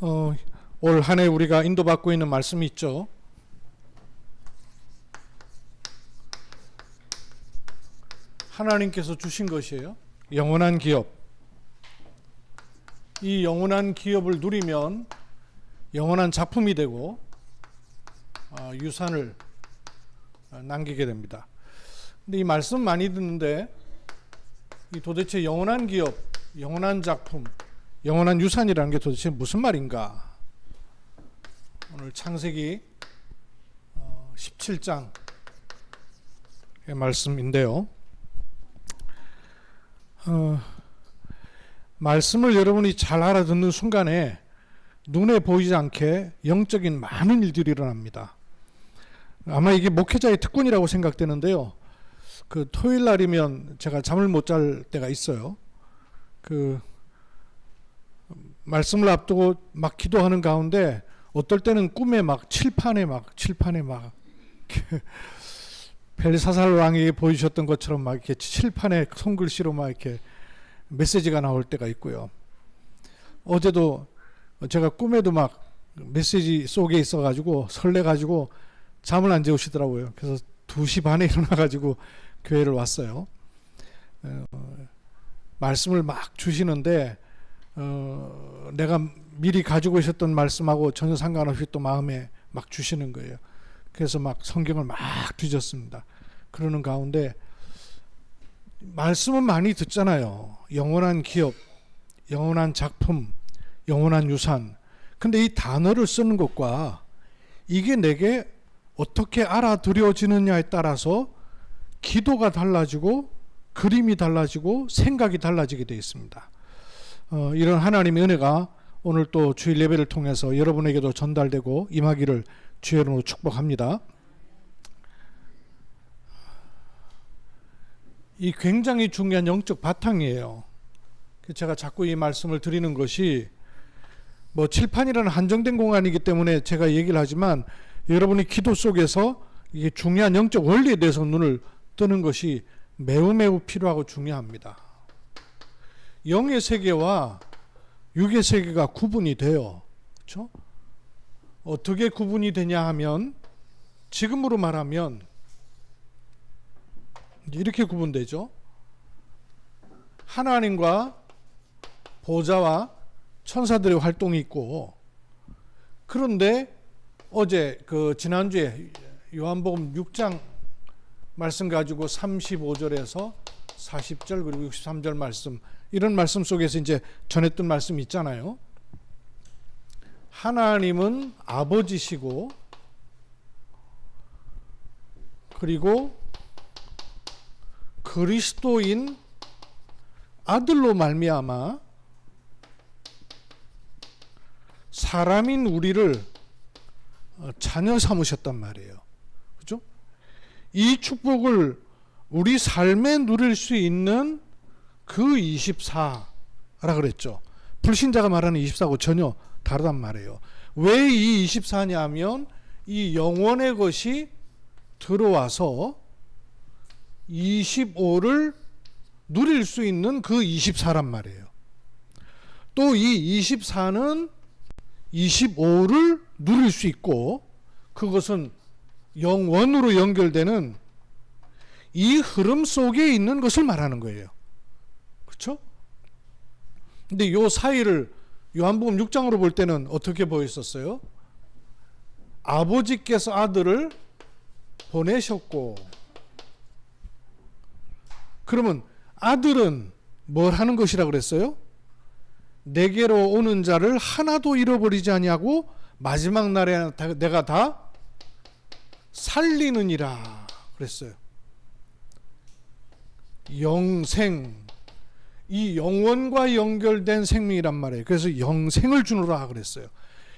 올 한 해 우리가 인도받고 있는 말씀이 있죠. 하나님께서 주신 것이에요. 영원한 기업. 이 영원한 기업을 누리면 영원한 작품이 되고 유산을 남기게 됩니다. 근데 이 말씀 많이 듣는데 이 도대체 영원한 기업, 영원한 작품, 영원한 유산이라는 게 도대체 무슨 말인가? 오늘 창세기 17장의 말씀인데요. 말씀을 여러분이 잘 알아듣는 순간에 눈에 보이지 않게 영적인 많은 일들이 일어납니다. 아마 이게 목회자의 특권이라고 생각되는데요. 그 토요일 날이면 제가 잠을 못 잘 때가 있어요. 그 말씀을 앞두고 막 기도하는 가운데 어떨 때는 꿈에 막 칠판에 벨사살 왕에게 보여주셨던 것처럼 막 이렇게 칠판에 손글씨로 막 이렇게 메시지가 나올 때가 있고요. 어제도 제가 꿈에도 막 메시지 속에 있어가지고 설레가지고 잠을 안 재우시더라고요. 그래서 2시 반에 일어나가지고 교회를 왔어요. 말씀을 막 주시는데 내가 미리 가지고 있었던 말씀하고 전혀 상관없이 또 마음에 막 주시는 거예요. 그래서 막 성경을 막 뒤졌습니다. 그러는 가운데 말씀은 많이 듣잖아요. 영원한 기업, 영원한 작품, 영원한 유산. 근데 이 단어를 쓰는 것과 이게 내게 어떻게 알아들여지느냐에 따라서 기도가 달라지고 그림이 달라지고 생각이 달라지게 되어 있습니다. 이런 하나님의 은혜가 오늘 또 주일 예배를 통해서 여러분에게도 전달되고 임하기를 주의 이름으로 축복합니다. 이 굉장히 중요한 영적 바탕이에요. 제가 자꾸 이 말씀을 드리는 것이 뭐 칠판이라는 한정된 공간이기 때문에 제가 얘기를 하지만 여러분이 기도 속에서 이게 중요한 영적 원리에 대해서 눈을 뜨는 것이 매우 필요하고 중요합니다. 영의 세계와 육의 세계가 구분이 돼요. 그렇죠? 어떻게 구분이 되냐 하면 지금으로 말하면 이렇게 구분되죠. 하나님과 보좌와 천사들의 활동이 있고, 그런데 어제 지난주에 요한복음 6장 말씀 가지고 35절에서 40절 그리고 63절 말씀, 이런 말씀 속에서 이제 전했던 말씀이 있잖아요. 하나님은 아버지시고 그리고 그리스도인 아들로 말미암아 사람인 우리를 자녀 삼으셨단 말이에요. 그렇죠? 이 축복을 우리 삶에 누릴 수 있는 그 24라 그랬죠. 불신자가 말하는 24하고 전혀 다르단 말이에요. 왜 이 24냐면 이 영원의 것이 들어와서 25를 누릴 수 있는 그 24란 말이에요. 또 이 24는 25를 누릴 수 있고, 그것은 영원으로 연결되는 이 흐름 속에 있는 것을 말하는 거예요. 그렇죠? 근데 요 사이를 요한복음 6장으로 볼 때는 어떻게 보였었어요? 아버지께서 아들을 보내셨고, 그러면 아들은 뭘 하는 것이라 그랬어요? 내게로 오는 자를 하나도 잃어버리지 아니하고 마지막 날에 내가 다 살리느니라 그랬어요. 영생, 이 영원과 연결된 생명이란 말이에요. 그래서 영생을 주노라 그랬어요.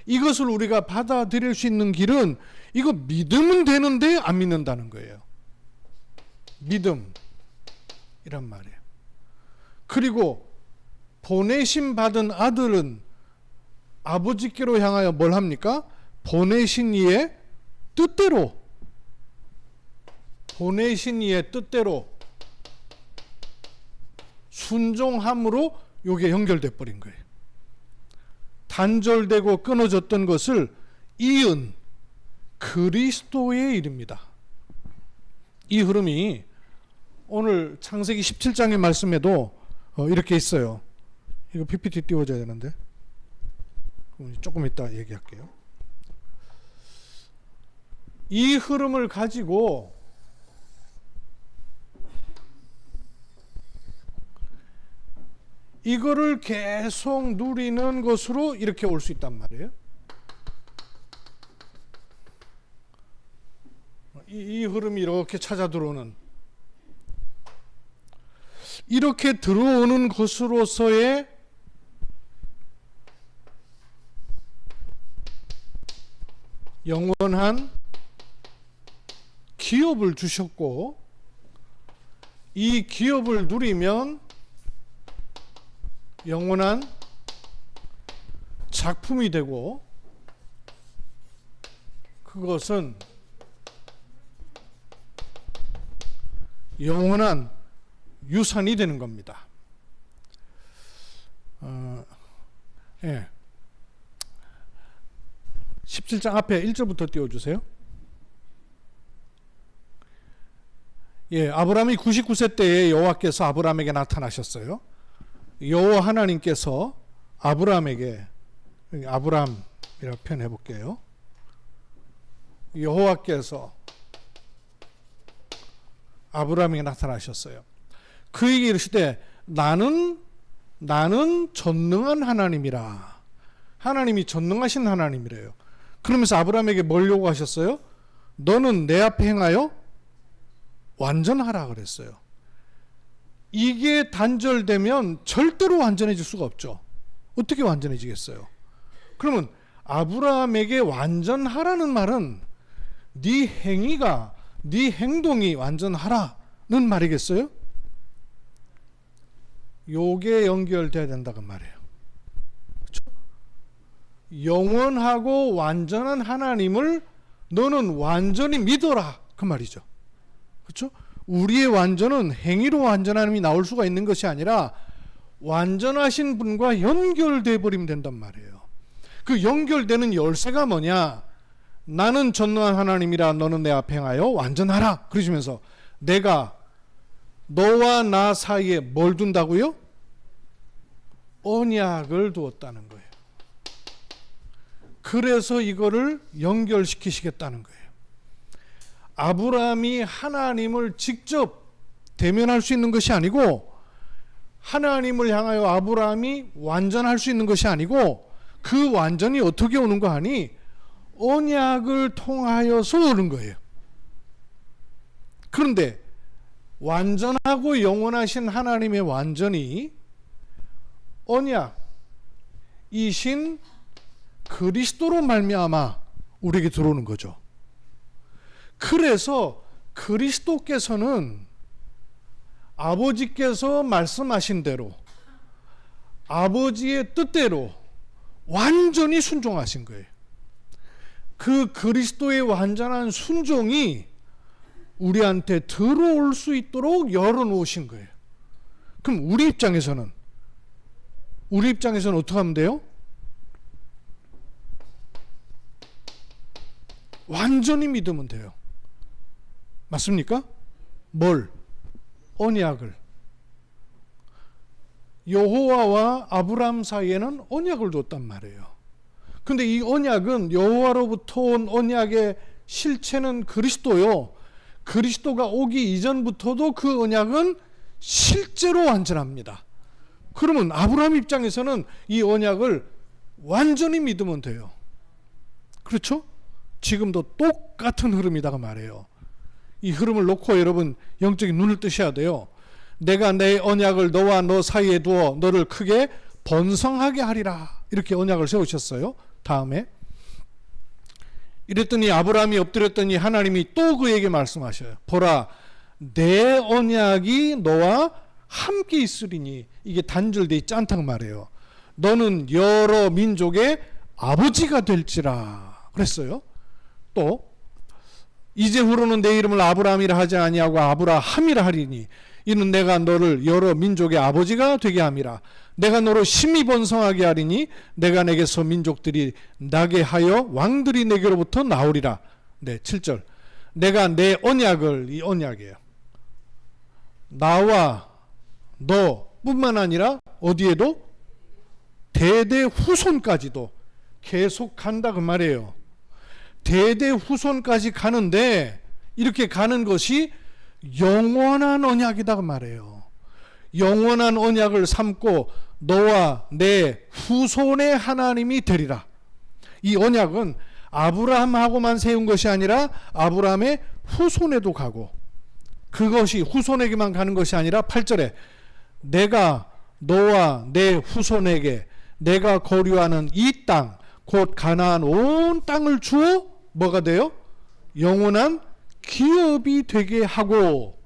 이것을 우리가 받아들일 수 있는 길은 이거 믿으면 되는데 안 믿는다는 거예요. 믿음이란 말이에요. 그리고 보내심 받은 아들은 아버지께로 향하여 뭘 합니까? 보내신 이의 뜻대로 순종함으로 이게 연결돼 버린 거예요. 단절되고 끊어졌던 것을 이은 그리스도에 이릅니다. 이 흐름이 오늘 창세기 17장의 말씀에도 이렇게 있어요. 이거 PPT 띄워줘야 되는데 조금 이따 얘기할게요. 이 흐름을 가지고 이거를 계속 누리는 것으로 이렇게 올 수 있단 말이에요. 이 흐름이 이렇게 찾아 들어오는, 이렇게 들어오는 것으로서의 영원한 기업을 주셨고, 이 기업을 누리면 영원한 작품이 되고, 그것은 영원한 유산이 되는 겁니다. 17장 앞에 1절부터 띄워주세요. 아브라함이 99세 때에 여호와께서 아브라함에게 나타나셨어요. 여호와 하나님께서 아브라함에게, 아브라함이라고 표현해 볼게요. 여호와께서 아브라함에게 나타나셨어요. 그에게 이르시되 나는 전능한 하나님이라. 하나님이 전능하신 하나님이래요. 그러면서 아브라함에게 뭘 요구하셨어요? 너는 내 앞에 행하여 완전하라 그랬어요. 이게 단절되면 절대로 완전해질 수가 없죠. 어떻게 완전해지겠어요? 그러면 아브라함에게 완전하라는 말은 네 행위가, 네 행동이 완전하라는 말이겠어요? 요게 연결돼야 된다고 말이에요. 그렇죠? 영원하고 완전한 하나님을 너는 완전히 믿어라 그 말이죠. 그렇죠? 우리의 완전은 행위로 완전한 하나님이 나올 수가 있는 것이 아니라 완전하신 분과 연결돼 버리면 된단 말이에요. 그 연결되는 열쇠가 뭐냐? 나는 전능한 하나님이라 너는 내 앞에 행하여 완전하라. 그러시면서 내가 너와 나 사이에 뭘 둔다고요? 언약을 두었다는 거예요. 그래서 이거를 연결시키시겠다는 거예요. 아브라함이 하나님을 직접 대면할 수 있는 것이 아니고, 하나님을 향하여 아브라함이 완전할 수 있는 것이 아니고, 그 완전이 어떻게 오는 거 하니? 언약을 통하여서 오는 거예요. 그런데 완전하고 영원하신 하나님의 완전이 언약이신 그리스도로 말미암아 우리에게 들어오는 거죠. 그래서 그리스도께서는 아버지께서 말씀하신 대로, 아버지의 뜻대로 완전히 순종하신 거예요. 그 그리스도의 완전한 순종이 우리한테 들어올 수 있도록 열어놓으신 거예요. 그럼 우리 입장에서는 어떻게 하면 돼요? 완전히 믿으면 돼요. 맞습니까? 뭘? 언약을. 여호와와 아브라함 사이에는 언약을 뒀단 말이에요. 근데 이 언약은, 여호와로부터 온 언약의 실체는 그리스도요. 그리스도가 오기 이전부터도 그 언약은 실제로 완전합니다. 그러면 아브라함 입장에서는 이 언약을 완전히 믿으면 돼요. 그렇죠? 지금도 똑같은 흐름이다가 말이에요. 이 흐름을 놓고 여러분 영적인 눈을 뜨셔야 돼요. 내가 내 언약을 너와 너 사이에 두어 너를 크게 번성하게 하리라. 이렇게 언약을 세우셨어요. 다음에 이랬더니 아브라함이 엎드렸더니 하나님이 또 그에게 말씀하셔요. 보라, 내 언약이 너와 함께 있으리니. 이게 단절돼 있지 않다고 말해요. 너는 여러 민족의 아버지가 될지라 그랬어요. 또 이제후로는 내 이름을 아브라함이라 하지 아니하고 아브라함이라 하리니. 이는 내가 너를 여러 민족의 아버지가 되게 함이라. 내가 너로 심히 번성하게 하리니 내가 내게서 민족들이 나게 하여 왕들이 내게로부터 나오리라. 네, 7절. 내가 내 언약을, 이 언약이에요. 나와 너 뿐만 아니라 어디에도 대대 후손까지도 계속 간다 그 말이에요. 대대 후손까지 가는데 이렇게 가는 것이 영원한 언약이다 그 말이에요. 영원한 언약을 삼고 너와 내 후손의 하나님이 되리라. 이 언약은 아브라함하고만 세운 것이 아니라 아브라함의 후손에도 가고, 그것이 후손에게만 가는 것이 아니라 8절에 내가 너와 내 후손에게 내가 거류하는 이 땅 곧 가나안 온 땅을 주어 뭐가 돼요? 영원한 기업이 되게 하고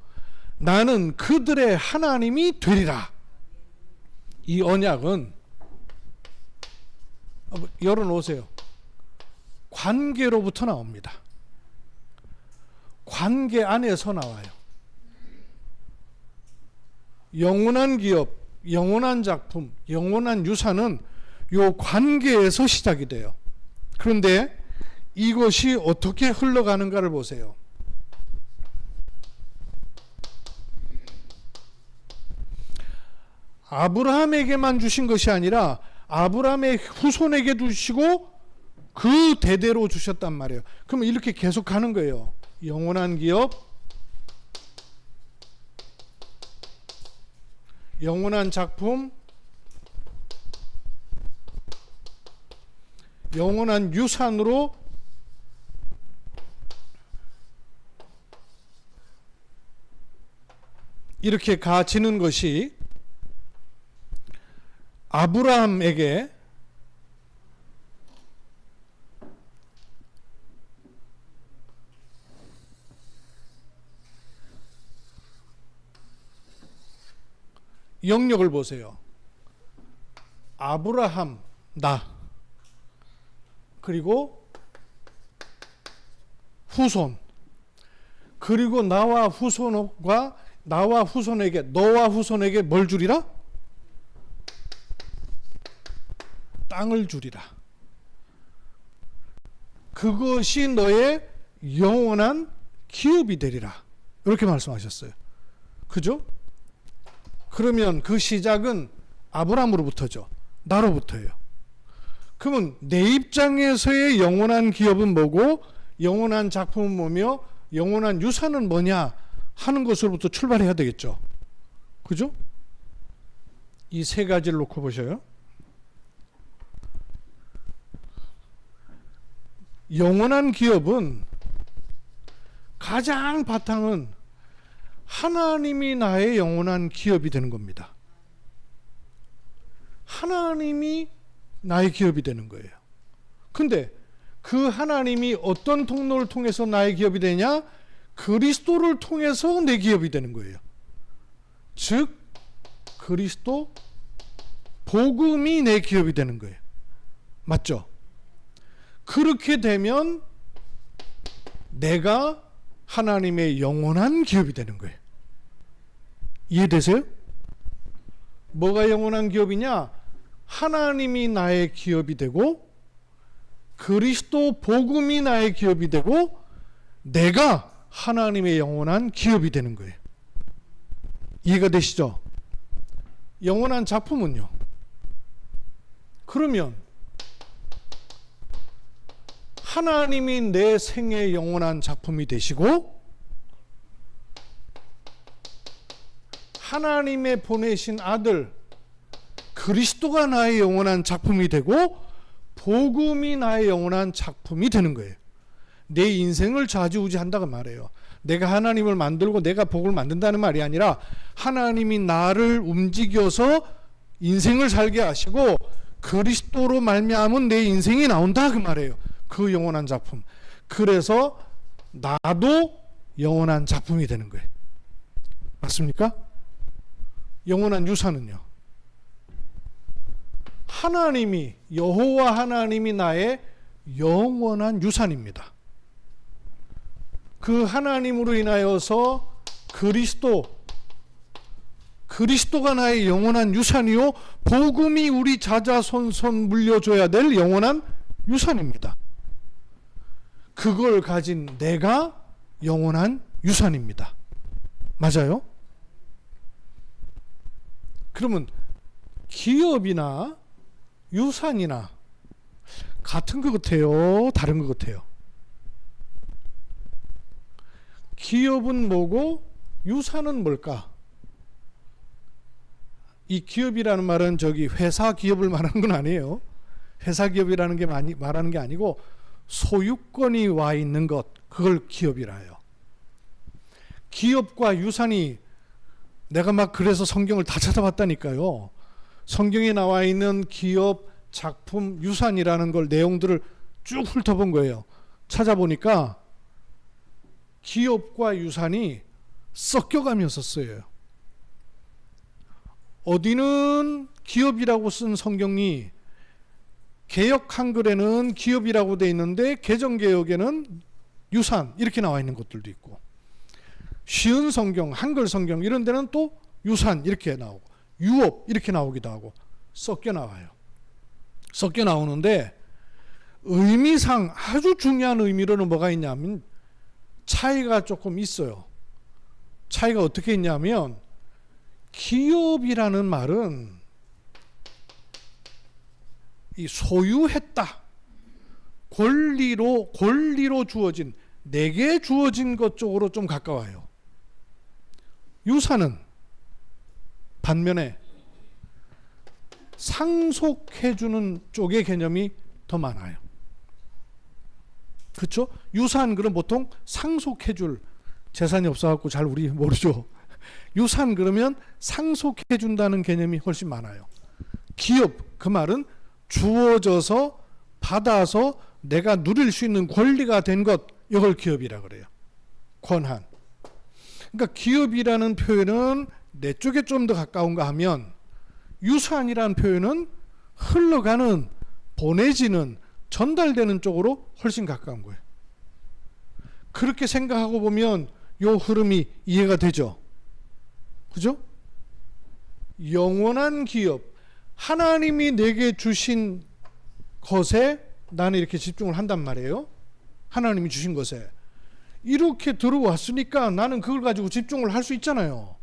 나는 그들의 하나님이 되리라. 이 언약은 열어놓으세요. 관계로부터 나옵니다. 관계 안에서 나와요. 영원한 기업, 영원한 작품, 영원한 유산은 요 관계에서 시작이 돼요. 그런데 이것이 어떻게 흘러가는가를 보세요. 아브라함에게만 주신 것이 아니라 아브라함의 후손에게 주시고 그 대대로 주셨단 말이에요. 그러면 이렇게 계속 가는 거예요. 영원한 기업, 영원한 작품, 영원한 유산으로 이렇게 가지는 것이 아브라함에게 영역을 보세요. 아브라함, 나, 그리고 후손, 그리고 나와 후손과 나와 후손에게, 너와 후손에게 뭘 주리라? 땅을 주리라. 그것이 너의 영원한 기업이 되리라. 이렇게 말씀하셨어요. 그죠? 그러면 그 시작은 아브라함으로부터죠. 나로부터예요. 그러면 내 입장에서의 영원한 기업은 뭐고, 영원한 작품은 뭐며, 영원한 유산은 뭐냐 하는 것으로부터 출발해야 되겠죠. 그죠? 이 세 가지를 놓고 보셔요. 영원한 기업은 가장 바탕은 하나님이 나의 영원한 기업이 되는 겁니다. 하나님이 나의 기업이 되는 거예요. 근데 그 하나님이 어떤 통로를 통해서 나의 기업이 되냐? 그리스도를 통해서 내 기업이 되는 거예요. 즉 그리스도 복음이 내 기업이 되는 거예요. 맞죠? 그렇게 되면 내가 하나님의 영원한 기업이 되는 거예요. 이해되세요? 뭐가 영원한 기업이냐? 하나님이 나의 기업이 되고 그리스도 복음이 나의 기업이 되고 내가 하나님의 영원한 기업이 되는 거예요. 이해가 되시죠? 영원한 작품은요? 그러면 하나님이 내 생의 영원한 작품이 되시고 하나님의 보내신 아들 그리스도가 나의 영원한 작품이 되고 복음이 나의 영원한 작품이 되는 거예요. 내 인생을 좌지우지한다고 말해요. 내가 하나님을 만들고 내가 복을 만든다는 말이 아니라 하나님이 나를 움직여서 인생을 살게 하시고 그리스도로 말미암은 내 인생이 나온다 그 말이에요. 그 영원한 작품. 그래서 나도 영원한 작품이 되는 거예요. 맞습니까? 영원한 유산은요, 하나님이, 여호와 하나님이 나의 영원한 유산입니다. 그 하나님으로 인하여서 그리스도, 그리스도가 나의 영원한 유산이요 복음이 우리 자자손손 물려줘야 될 영원한 유산입니다. 그걸 가진 내가 영원한 유산입니다. 맞아요? 그러면 기업이나 유산이나 같은 것 같아요? 다른 것 같아요? 기업은 뭐고 유산은 뭘까? 이 기업이라는 말은 저기 회사 기업을 말하는 건 아니에요. 회사 기업이라는 게 말하는 게 아니고 소유권이 와 있는 것, 그걸 기업이라 해요. 기업과 유산이 내가 막 그래서 성경을 다 찾아봤다니까요. 성경에 나와 있는 기업, 작품, 유산이라는 걸 내용들을 쭉 훑어본 거예요. 찾아보니까 기업과 유산이 섞여가면서 쓰여요. 어디는 기업이라고 쓴 성경이 개역 한글에는 기업이라고 돼 있는데 개정개역에는 유산 이렇게 나와 있는 것들도 있고, 쉬운 성경, 한글 성경 이런 데는 또 유산 이렇게 나오고 유업 이렇게 나오기도 하고 섞여 나와요. 섞여 나오는데 의미상 아주 중요한 의미로는 뭐가 있냐면 차이가 조금 있어요. 차이가 어떻게 있냐면 기업이라는 말은 이 소유했다, 권리로 주어진, 내게 주어진 것 쪽으로 좀 가까워요. 유산은 반면에 상속해주는 쪽의 개념이 더 많아요. 그렇죠? 유산 그럼 보통 상속해줄, 재산이 없어갖고 잘 우리 모르죠. 유산 그러면 상속해준다는 개념이 훨씬 많아요. 기업 그 말은 주어져서 받아서 내가 누릴 수 있는 권리가 된 것, 이걸 기업이라 그래요. 권한. 그러니까 기업이라는 표현은 내 쪽에 좀 더 가까운가 하면 유산이라는 표현은 흘러가는, 보내지는, 전달되는 쪽으로 훨씬 가까운 거예요. 그렇게 생각하고 보면 요 흐름이 이해가 되죠. 그죠? 영원한 기업, 하나님이 내게 주신 것에 나는 이렇게 집중을 한단 말이에요. 하나님이 주신 것에 이렇게 들어왔으니까 나는 그걸 가지고 집중을 할 수 있잖아요.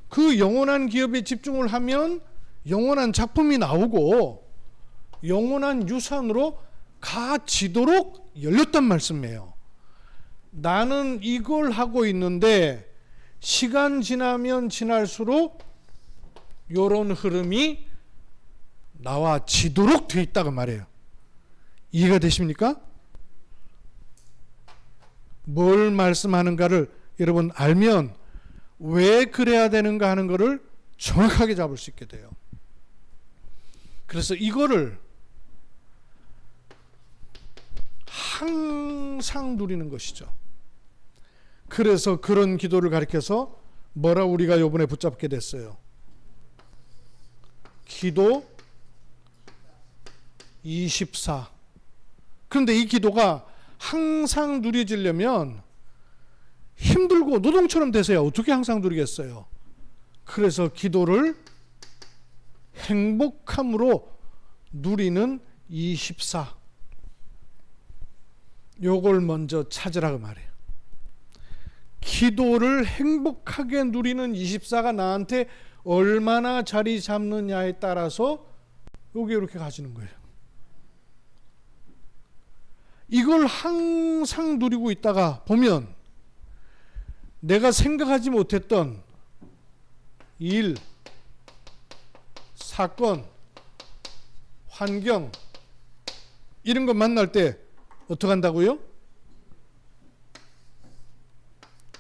그 영원한 기업에 집중을 하면 영원한 작품이 나오고 영원한 유산으로 가지도록 열렸단 말씀이에요. 나는 이걸 하고 있는데 시간 지나면 지날수록 이런 흐름이 나와지도록 돼 있다고 말해요. 이해가 되십니까? 뭘 말씀하는가를 여러분 알면 왜 그래야 되는가 하는 것을 정확하게 잡을 수 있게 돼요. 그래서 이거를 항상 누리는 것이죠. 그래서 그런 기도를 가리켜서 뭐라 우리가 이번에 붙잡게 됐어요? 기도 24. 그런데 이 기도가 항상 누려지려면 힘들고 노동처럼 되세요. 어떻게 항상 누리겠어요? 그래서 기도를 행복함으로 누리는 24. 요걸 먼저 찾으라고 말해요. 기도를 행복하게 누리는 24가 나한테 얼마나 자리 잡느냐에 따라서 요게 이렇게 가지는 거예요. 이걸 항상 누리고 있다가 보면 내가 생각하지 못했던 일, 사건, 환경 이런 거 만날 때 어떻게 한다고요?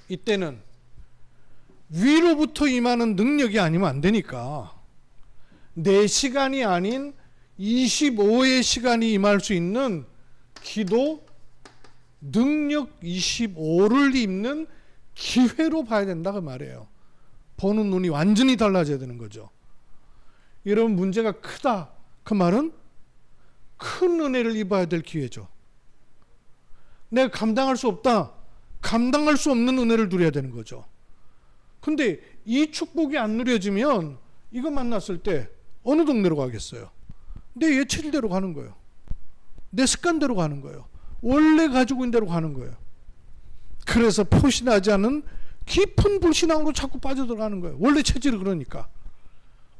이때는 위로부터 임하는 능력이 아니면 안 되니까 내 시간이 아닌 25의 시간이 임할 수 있는 기도 능력 25를 입는 기회로 봐야 된다고 말해요. 보는 눈이 완전히 달라져야 되는 거죠. 여러분 문제가 크다. 그 말은 큰 은혜를 입어야 될 기회죠. 내가 감당할 수 없다. 감당할 수 없는 은혜를 누려야 되는 거죠. 근데 이 축복이 안 누려지면 이거 만났을 때 어느 동네로 가겠어요? 내 예체질대로 가는 거예요. 내 습관대로 가는 거예요. 원래 가지고 있는 대로 가는 거예요. 그래서 표시나지 않은 깊은 불신앙으로 자꾸 빠져들어가는 거예요. 원래 체질이 그러니까.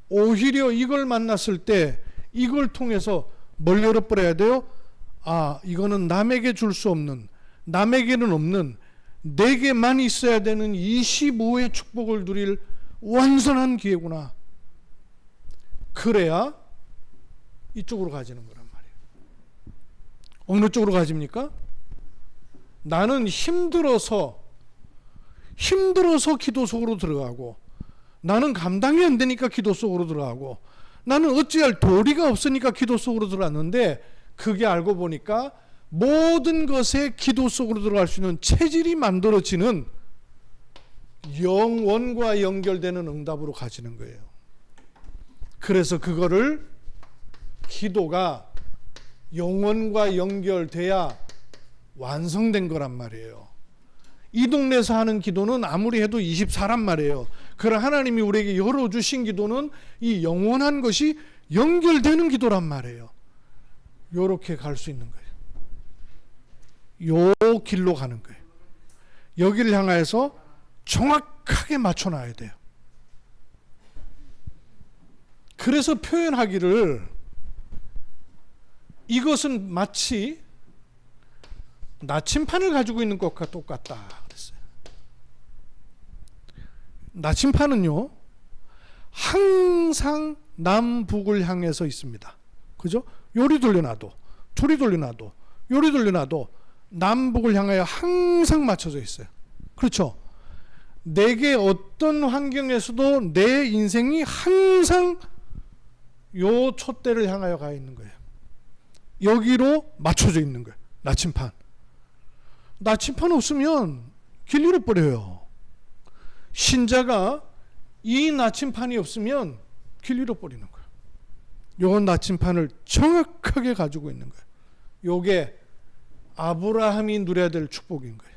오히려 이걸 만났을 때 이걸 통해서 뭘 열어버려야 돼요? 아, 이거는 남에게 줄 수 없는, 남에게는 없는, 내게만 있어야 되는 25의 축복을 누릴 완전한 기회구나. 그래야 이쪽으로 가지는 거란 말이에요. 어느 쪽으로 가집니까? 나는 힘들어서 기도 속으로 들어가고, 나는 감당이 안 되니까 기도 속으로 들어가고, 나는 어찌할 도리가 없으니까 기도 속으로 들어갔는데, 그게 알고 보니까 모든 것에 기도 속으로 들어갈 수 있는 체질이 만들어지는 영원과 연결되는 응답으로 가지는 거예요. 그래서 그거를 기도가 영원과 연결돼야 완성된 거란 말이에요. 이 동네에서 하는 기도는 아무리 해도 24란 말이에요. 그러나 하나님이 우리에게 열어주신 기도는 이 영원한 것이 연결되는 기도란 말이에요. 요렇게 갈 수 있는 거예요. 요 길로 가는 거예요. 여기를 향해서 정확하게 맞춰놔야 돼요. 그래서 표현하기를 이것은 마치 나침판을 가지고 있는 것과 똑같다 그랬어요. 나침판은요 항상 남북을 향해서 있습니다. 그죠? 요리 돌려놔도, 조리 돌려놔도, 요리 돌려놔도 남북을 향하여 항상 맞춰져 있어요. 그렇죠? 내게 어떤 환경에서도 내 인생이 항상 요 촛대를 향하여 가 있는 거예요. 여기로 맞춰져 있는 거예요. 나침판. 나침판 없으면 길 잃어버려요. 신자가 이 나침판이 없으면 길 잃어버리는 거예요. 요건 나침판을 정확하게 가지고 있는 거예요. 요게 아브라함이 누려야 될 축복인 거예요.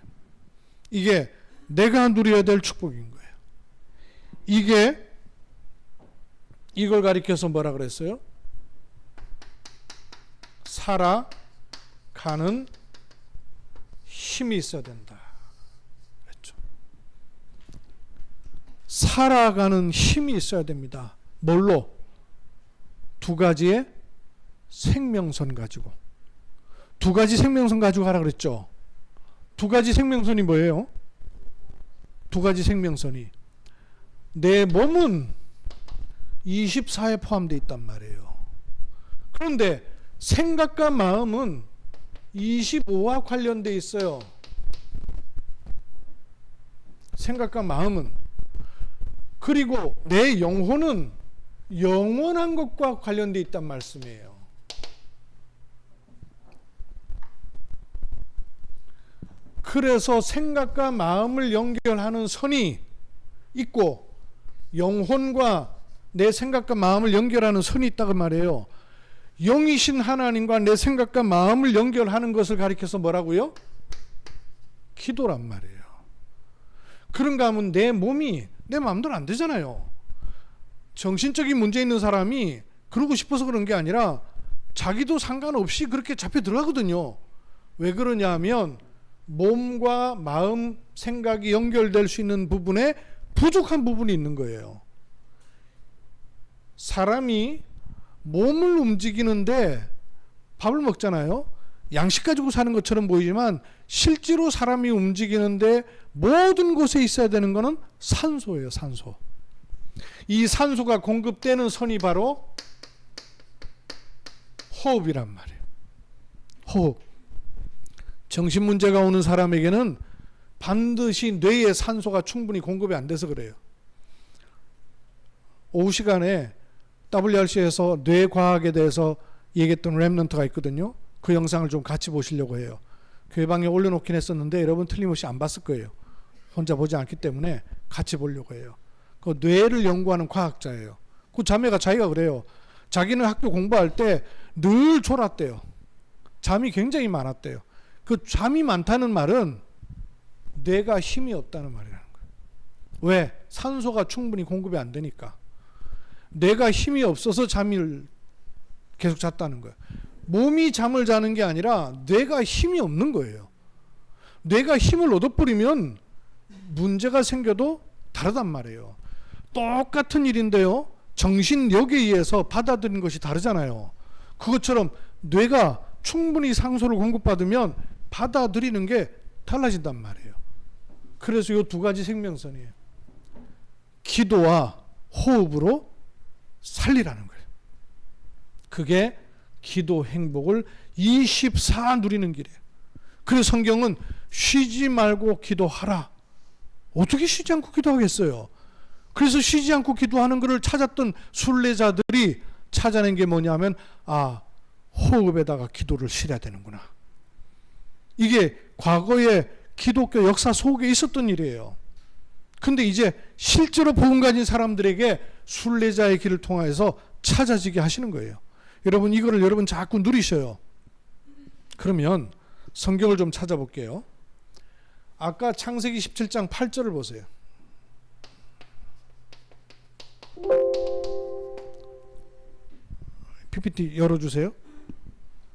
이게 내가 누려야 될 축복인 거예요. 이게 이걸 가리켜서 뭐라 그랬어요? 살아가는 힘이 있어야 된다 그랬죠. 살아가는 힘이 있어야 됩니다. 뭘로? 두 가지의 생명선 가지고. 두 가지 생명선 가지고 하라 그랬죠. 두 가지 생명선이 뭐예요? 두 가지 생명선이 내 몸은 24에 포함되어 있단 말이에요. 그런데 생각과 마음은 25와 관련되어 있어요. 생각과 마음은. 그리고 내 영혼은 영원한 것과 관련되어 있단 말씀이에요. 그래서 생각과 마음을 연결하는 선이 있고 영혼과 내 생각과 마음을 연결하는 선이 있다고 말해요. 영이신 하나님과 내 생각과 마음을 연결하는 것을 가리켜서 뭐라고요? 기도란 말이에요. 그런가 하면 내 몸이 내 마음대로 안 되잖아요. 정신적인 문제 있는 사람이 그러고 싶어서 그런 게 아니라 자기도 상관없이 그렇게 잡혀 들어가거든요. 왜 그러냐 하면 몸과 마음, 생각이 연결될 수 있는 부분에 부족한 부분이 있는 거예요. 사람이 몸을 움직이는데 밥을 먹잖아요. 양식 가지고 사는 것처럼 보이지만 실제로 사람이 움직이는데 모든 곳에 있어야 되는 것은 산소예요. 산소. 이 산소가 공급되는 선이 바로 호흡이란 말이에요. 호흡. 정신 문제가 오는 사람에게는 반드시 뇌에 산소가 충분히 공급이 안 돼서 그래요. 오후 시간에 WRC에서 뇌과학에 대해서 얘기했던 랩런트가 있거든요. 그 영상을 좀 같이 보시려고 해요. 교회방에 올려놓긴 했었는데 여러분 틀림없이 안 봤을 거예요. 혼자 보지 않기 때문에 같이 보려고 해요. 그 뇌를 연구하는 과학자예요. 그 자매가 자기가 그래요. 자기는 학교 공부할 때 늘 졸았대요. 잠이 굉장히 많았대요. 그 잠이 많다는 말은 뇌가 힘이 없다는 말이라는 거예요. 왜? 산소가 충분히 공급이 안 되니까. 내가 힘이 없어서 잠을 계속 잤다는 거예요. 몸이 잠을 자는 게 아니라 뇌가 힘이 없는 거예요. 뇌가 힘을 얻어버리면 문제가 생겨도 다르단 말이에요. 똑같은 일인데요, 정신력에 의해서 받아들이는 것이 다르잖아요. 그것처럼 뇌가 충분히 상소를 공급받으면 받아들이는 게 달라진단 말이에요. 그래서 이 두 가지 생명선이에요. 기도와 호흡으로 살리라는 거예요. 그게 기도 행복을 24 누리는 길이에요. 그래서 성경은 쉬지 말고 기도하라. 어떻게 쉬지 않고 기도하겠어요? 그래서 쉬지 않고 기도하는 것을 찾았던 순례자들이 찾아낸 게 뭐냐면, 호흡에다가 기도를 실어야 되는구나. 이게 과거의 기독교 역사 속에 있었던 일이에요. 근데 이제 실제로 복음 가진 사람들에게 순례자의 길을 통해서 찾아지게 하시는 거예요. 여러분, 이거를 여러분 자꾸 누리셔요. 그러면 성경을 좀 찾아볼게요. 아까 창세기 17장 8절을 보세요. PPT 열어주세요.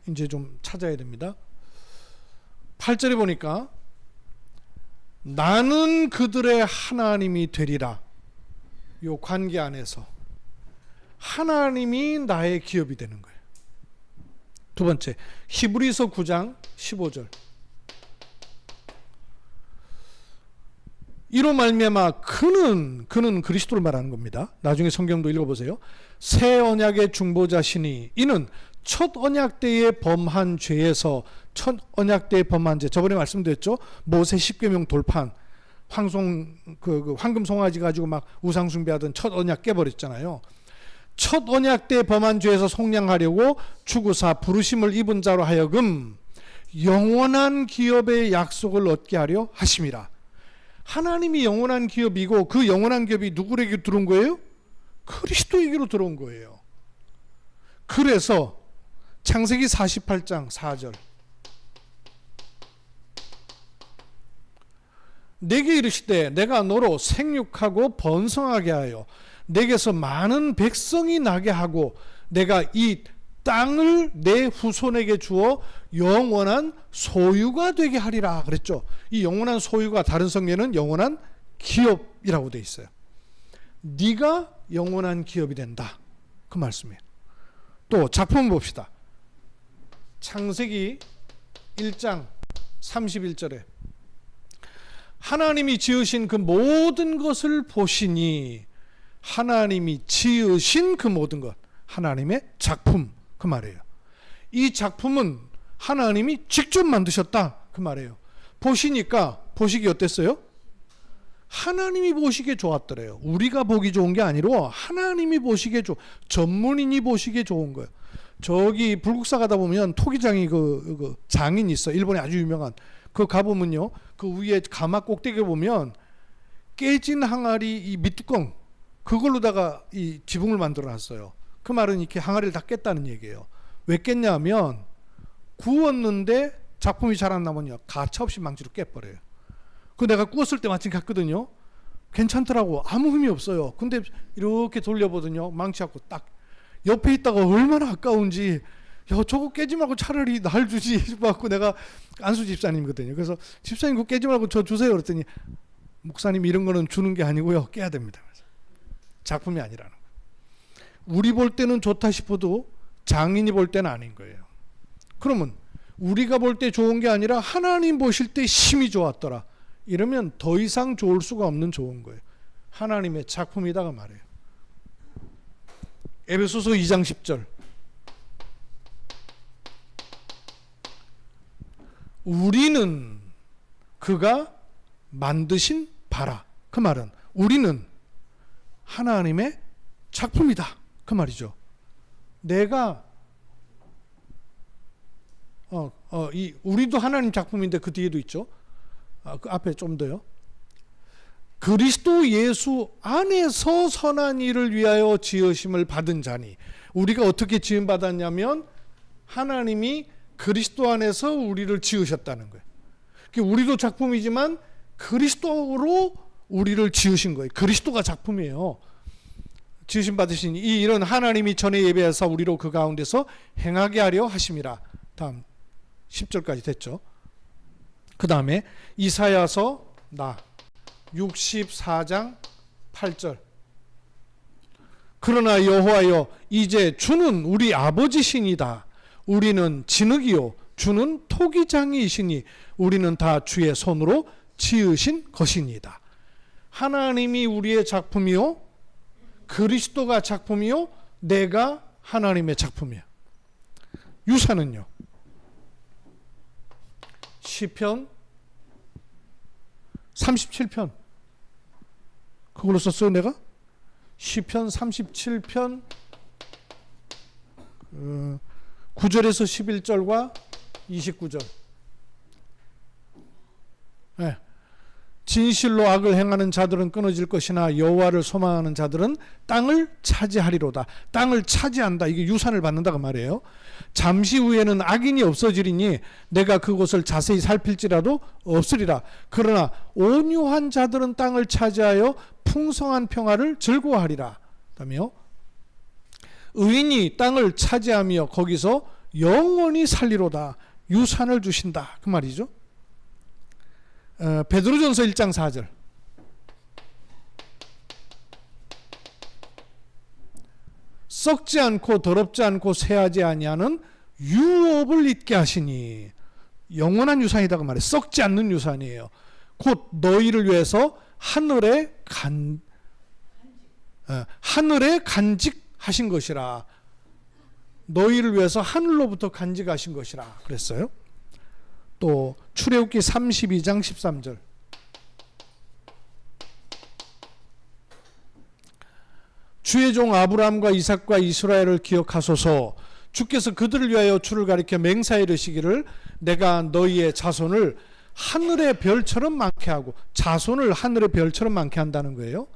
이제 좀 찾아야 됩니다. 8절에 보니까 나는 그들의 하나님이 되리라. 요 관계 안에서 하나님이 나의 기업이 되는 거예요. 두 번째, 히브리서 9장 15절. 이로 말미암아 그는 그리스도를 말하는 겁니다. 나중에 성경도 읽어보세요. 새 언약의 중보자시니 이는 첫 언약 때에 범한 죄에서 첫 언약 때에 범한 죄, 저번에 말씀드렸죠. 모세 10계명 돌판, 황금 송아지 가지고 막 우상 숭배하던 첫 언약 깨버렸잖아요. 첫 언약 때 범한 죄에서 속량하려고 죽으사 부르심을 입은 자로 하여금 영원한 기업의 약속을 얻게 하려 하심이라. 하나님이 영원한 기업이고 그 영원한 기업이 누구에게 들어온 거예요? 그리스도에게로 들어온 거예요. 그래서 창세기 48장 4절, 내게 이르시되 내가 너로 생육하고 번성하게 하여 내게서 많은 백성이 나게 하고 내가 이 땅을 내 후손에게 주어 영원한 소유가 되게 하리라 그랬죠. 이 영원한 소유가 다른 성경에는 영원한 기업이라고 되어 있어요. 네가 영원한 기업이 된다, 그 말씀이에요. 또 작품 봅시다. 창세기 1장 31절에 하나님이 지으신 그 모든 것을 보시니, 하나님이 지으신 그 모든 것, 하나님의 작품, 그 말이에요. 이 작품은 하나님이 직접 만드셨다, 그 말이에요. 보시니까 보시기 어땠어요? 하나님이 보시기에 좋았더래요. 우리가 보기 좋은 게 아니로 하나님이 보시기에 전문인이 보시기에 좋은 거예요. 저기 불국사 가다 보면 토기장이 그 장인 있어. 일본에 아주 유명한. 그 가보면요, 그 위에 가마 꼭대기 보면 깨진 항아리 이 밑뚜껑, 그걸로다가 이 지붕을 만들어 놨어요. 그 말은 이렇게 항아리를 다 깼다는 얘기예요. 왜 깼냐면 구웠는데 작품이 잘 안 나면요, 가차없이 망치로 깨버려요. 그 내가 구웠을 때 마침 갔거든요. 괜찮더라고. 아무 힘이 없어요. 근데 이렇게 돌려보더니 망치 갖고 딱 옆에 있다가 얼마나 아까운지, 야, 저거 깨지 말고 차라리 날 주지 싶어갖고, 내가 안수 집사님이거든요. 그래서 집사님 그거 깨지 말고 저 주세요 그랬더니, 목사님 이런 거는 주는 게 아니고요, 깨야 됩니다. 작품이 아니라는 거예요. 우리 볼 때는 좋다 싶어도 장인이 볼 때는 아닌 거예요. 그러면 우리가 볼 때 좋은 게 아니라 하나님 보실 때 심히 좋았더라, 이러면 더 이상 좋을 수가 없는 좋은 거예요. 하나님의 작품이다가 말이에요. 에베소서 2장 10절. 우리는 그가 만드신 바라. 그 말은 우리는 하나님의 작품이다, 그 말이죠. 내가 우리도 하나님 작품인데 그 뒤에도 있죠. 그 앞에 좀 더요. 그리스도 예수 안에서 선한 일을 위하여 지으심을 받은 자니. 우리가 어떻게 지음 받았냐면 하나님이 그리스도 안에서 우리를 지으셨다는 거예요. 우리도 작품이지만 그리스도로 우리를 지으신 거예요. 그리스도가 작품이에요. 지으심 받으신 이 일은 하나님이 전에 예배하사 우리로 그 가운데서 행하게 하려 하심이라. 다음 10절까지 됐죠. 그 다음에 이사야서 64장 8절. 그러나 여호와여 이제 주는 우리 아버지시니다. 우리는 진흙이요 주는 토기장이시니 우리는 다 주의 손으로 지으신 것이니다. 하나님이 우리의 작품이요 그리스도가 작품이요 내가 하나님의 작품이야. 유사는요 시편 37편 그걸로 썼어요 내가? 시편 37편 9절에서 11절과 29절. 네. 진실로 악을 행하는 자들은 끊어질 것이나 여호와를 소망하는 자들은 땅을 차지하리로다. 땅을 차지한다. 이게 유산을 받는다고 말이에요. 잠시 후에는 악인이 없어지리니 내가 그곳을 자세히 살필지라도 없으리라. 그러나 온유한 자들은 땅을 차지하여 풍성한 평화를 즐거워하리라. 그다음에요. 의인이 땅을 차지하며 거기서 영원히 살리로다. 유산을 주신다. 그 말이죠. 베드로전서 1장 4절. 썩지 않고 더럽지 않고 쇠하지 아니하는 유업을 잊게 하시니 영원한 유산이다고 말해. 썩지 않는 유산이에요. 곧 너희를 위해서 하늘에 간직하신 것이라. 너희를 위해서 하늘로부터 간직하신 것이라 그랬어요. 또 출애굽기 32장 13절. 주의 종 아브라함과 이삭과 이스라엘을 기억하소서. 주께서 그들을 위하여 주를 가리켜 맹세하여 이르시기를 내가 너희의 자손을 하늘의 별처럼 많게 하고, 자손을 하늘의 별처럼 많게 한다는 거예요.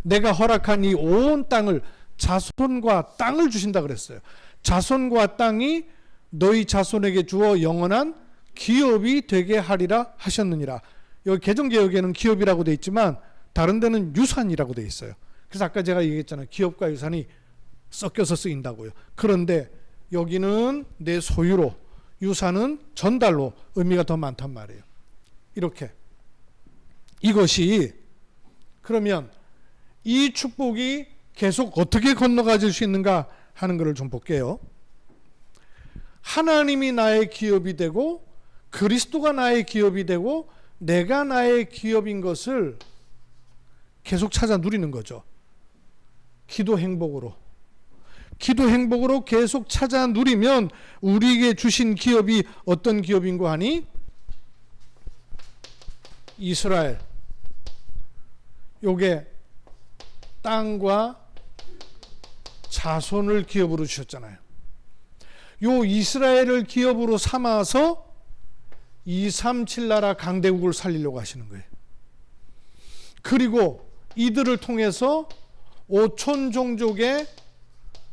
내가 허락한 이 온 땅을, 자손과 땅을 주신다 그랬어요. 자손과 땅이 너희 자손에게 주어 영원한 기업이 되게 하리라 하셨느니라. 여기 개정개혁에는 기업이라고 되어 있지만 다른 데는 유산이라고 되어 있어요. 그래서 아까 제가 얘기했잖아요. 기업과 유산이 섞여서 쓰인다고요. 그런데 여기는 내 소유로, 유산은 전달로 의미가 더 많단 말이에요. 이렇게. 이것이 그러면 이 축복이 계속 어떻게 건너가질 수 있는가 하는 것을 좀 볼게요. 하나님이 나의 기업이 되고 그리스도가 나의 기업이 되고 내가 나의 기업인 것을 계속 찾아 누리는 거죠. 기도 행복으로. 기도 행복으로 계속 찾아 누리면 우리에게 주신 기업이 어떤 기업인고 하니 이스라엘. 요게 땅과 자손을 기업으로 주셨잖아요. 요 이스라엘을 기업으로 삼아서 237 나라 강대국을 살리려고 하시는 거예요. 그리고 이들을 통해서 5천 종족의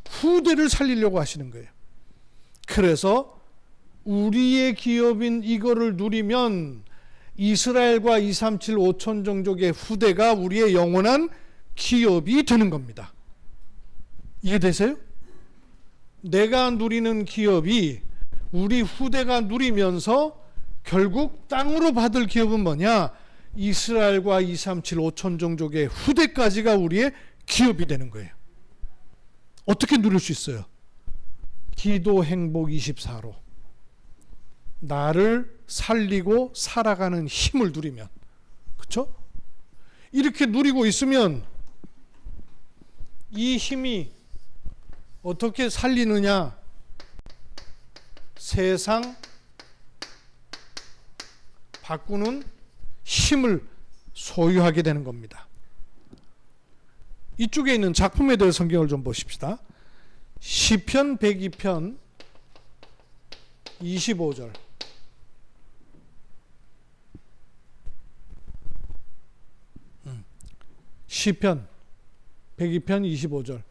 후대를 살리려고 하시는 거예요. 그래서 우리의 기업인 이거를 누리면 이스라엘과 237 5천 종족의 후대가 우리의 영원한 기업이 되는 겁니다. 이해되세요? 내가 누리는 기업이 우리 후대가 누리면서 결국 땅으로 받을 기업은 뭐냐? 이스라엘과 237 5천 종족의 후대까지가 우리의 기업이 되는 거예요. 어떻게 누릴 수 있어요? 기도 행복 24로 나를 살리고 살아가는 힘을 누리면, 그렇죠? 이렇게 누리고 있으면 이 힘이 어떻게 살리느냐? 세상 바꾸는 힘을 소유하게 되는 겁니다. 이쪽에 있는 작품에 대해 성경을 좀 보십시다. 시편 102편 25절. 시편 102편 25절.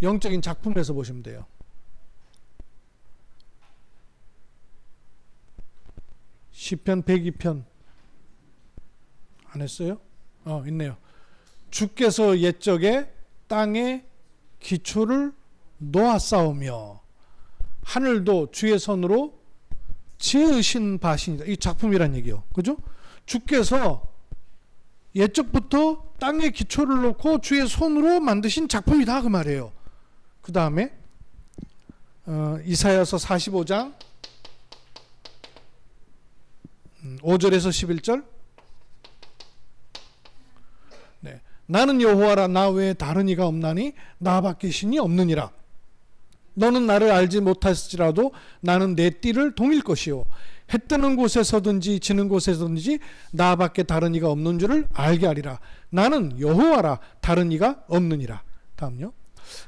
영적인 작품에서 보시면 돼요. 시편 102편 안 했어요? 있네요. 주께서 옛적에 땅에 기초를 놓았사오며 하늘도 주의 손으로 지으신 바시니라. 이 작품이란 얘기요. 그죠? 주께서 옛적부터 땅에 기초를 놓고 주의 손으로 만드신 작품이다 그 말이에요. 그 다음에 이사야서 45장 5절에서 11절. 네. 나는 여호와라 나 외에 다른 이가 없나니 나밖에 신이 없느니라. 너는 나를 알지 못할지라도 나는 내 띠를 동일 것이요 해 뜨는 곳에서든지 지는 곳에서든지 나밖에 다른 이가 없는 줄을 알게 하리라. 나는 여호와라 다른 이가 없느니라. 다음요.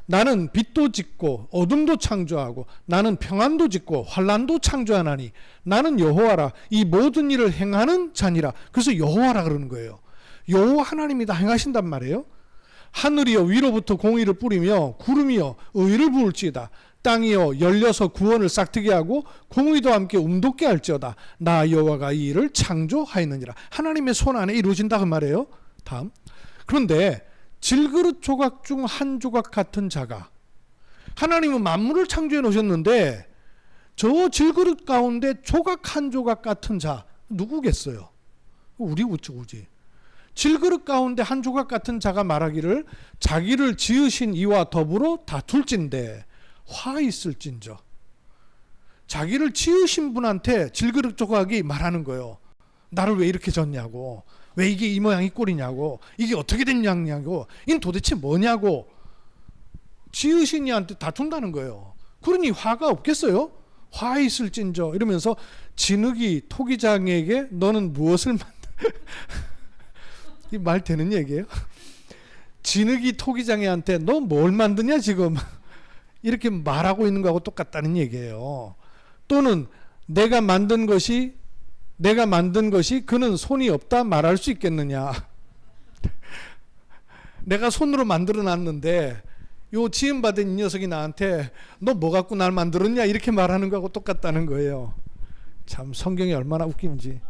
나는 빛도 짓고 어둠도 창조하고 나는 평안도 짓고 환난도 창조하나니 나는 여호와라 이 모든 일을 행하는 자니라. 그래서 여호와라 그러는 거예요. 여호와 하나님이 다 행하신단 말이에요. 하늘이여 위로부터 공의를 뿌리며 구름이여 의를 부을지어다. 땅이여 열려서 구원을 싹트게 하고 공의도 함께 움돋게 할지어다. 나 여호와가 이 일을 창조하였느니라. 하나님의 손 안에 이루어진다 그 말이에요. 다음. 그런데 질그릇 조각 중 한 조각 같은 자가, 하나님은 만물을 창조해 놓으셨는데 저 질그릇 가운데 조각 한 조각 같은 자 누구겠어요? 우리지. 질그릇 가운데 한 조각 같은 자가 말하기를 자기를 지으신 이와 더불어 다툴진대 화 있을진저. 자기를 지으신 분한테 질그릇 조각이 말하는 거예요. 나를 왜 이렇게 졌냐고, 왜 이게 이 모양 이 꼴이냐고, 이게 어떻게 됐냐고, 이건 도대체 뭐냐고 지으신 이한테 다툰다는 거예요. 그러니 화가 없겠어요? 화 있을진저 이러면서 진흙이 토기장에게 너는 무엇을 이 말 되는 얘기예요? 진흙이 토기장애한테 너 뭘 만드냐 지금 이렇게 말하고 있는 거하고 똑같다는 얘기예요. 또는 내가 만든 것이 그는 손이 없다 말할 수 있겠느냐. 내가 손으로 만들어 놨는데 요 지음받은 이 녀석이 나한테 너 뭐 갖고 날 만들었냐 이렇게 말하는 거하고 똑같다는 거예요. 참 성경이 얼마나 웃긴지.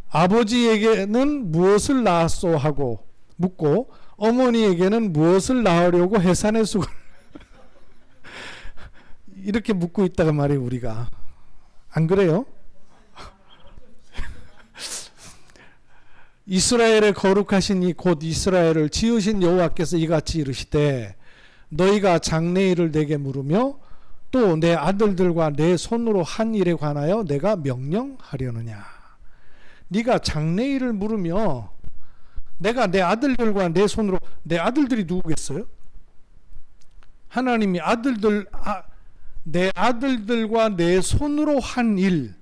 아버지에게는 무엇을 낳았소 하고 묻고 어머니에게는 무엇을 낳으려고 해산의 수고를 이렇게 묻고 있다가 말이에요. 우리가 안 그래요? 이스라엘의 거룩하신 이 곧 이스라엘을 지으신 여호와께서 이같이 이르시되 너희가 장래일을 내게 물으며 또 내 아들들과 내 손으로 한 일에 관하여 내가 명령하려느냐. 네가 장래일을 물으며 내가 내 아들들과 내 손으로, 내 아들들이 누구겠어요? 하나님이 내 아들들과 내 손으로 한 일,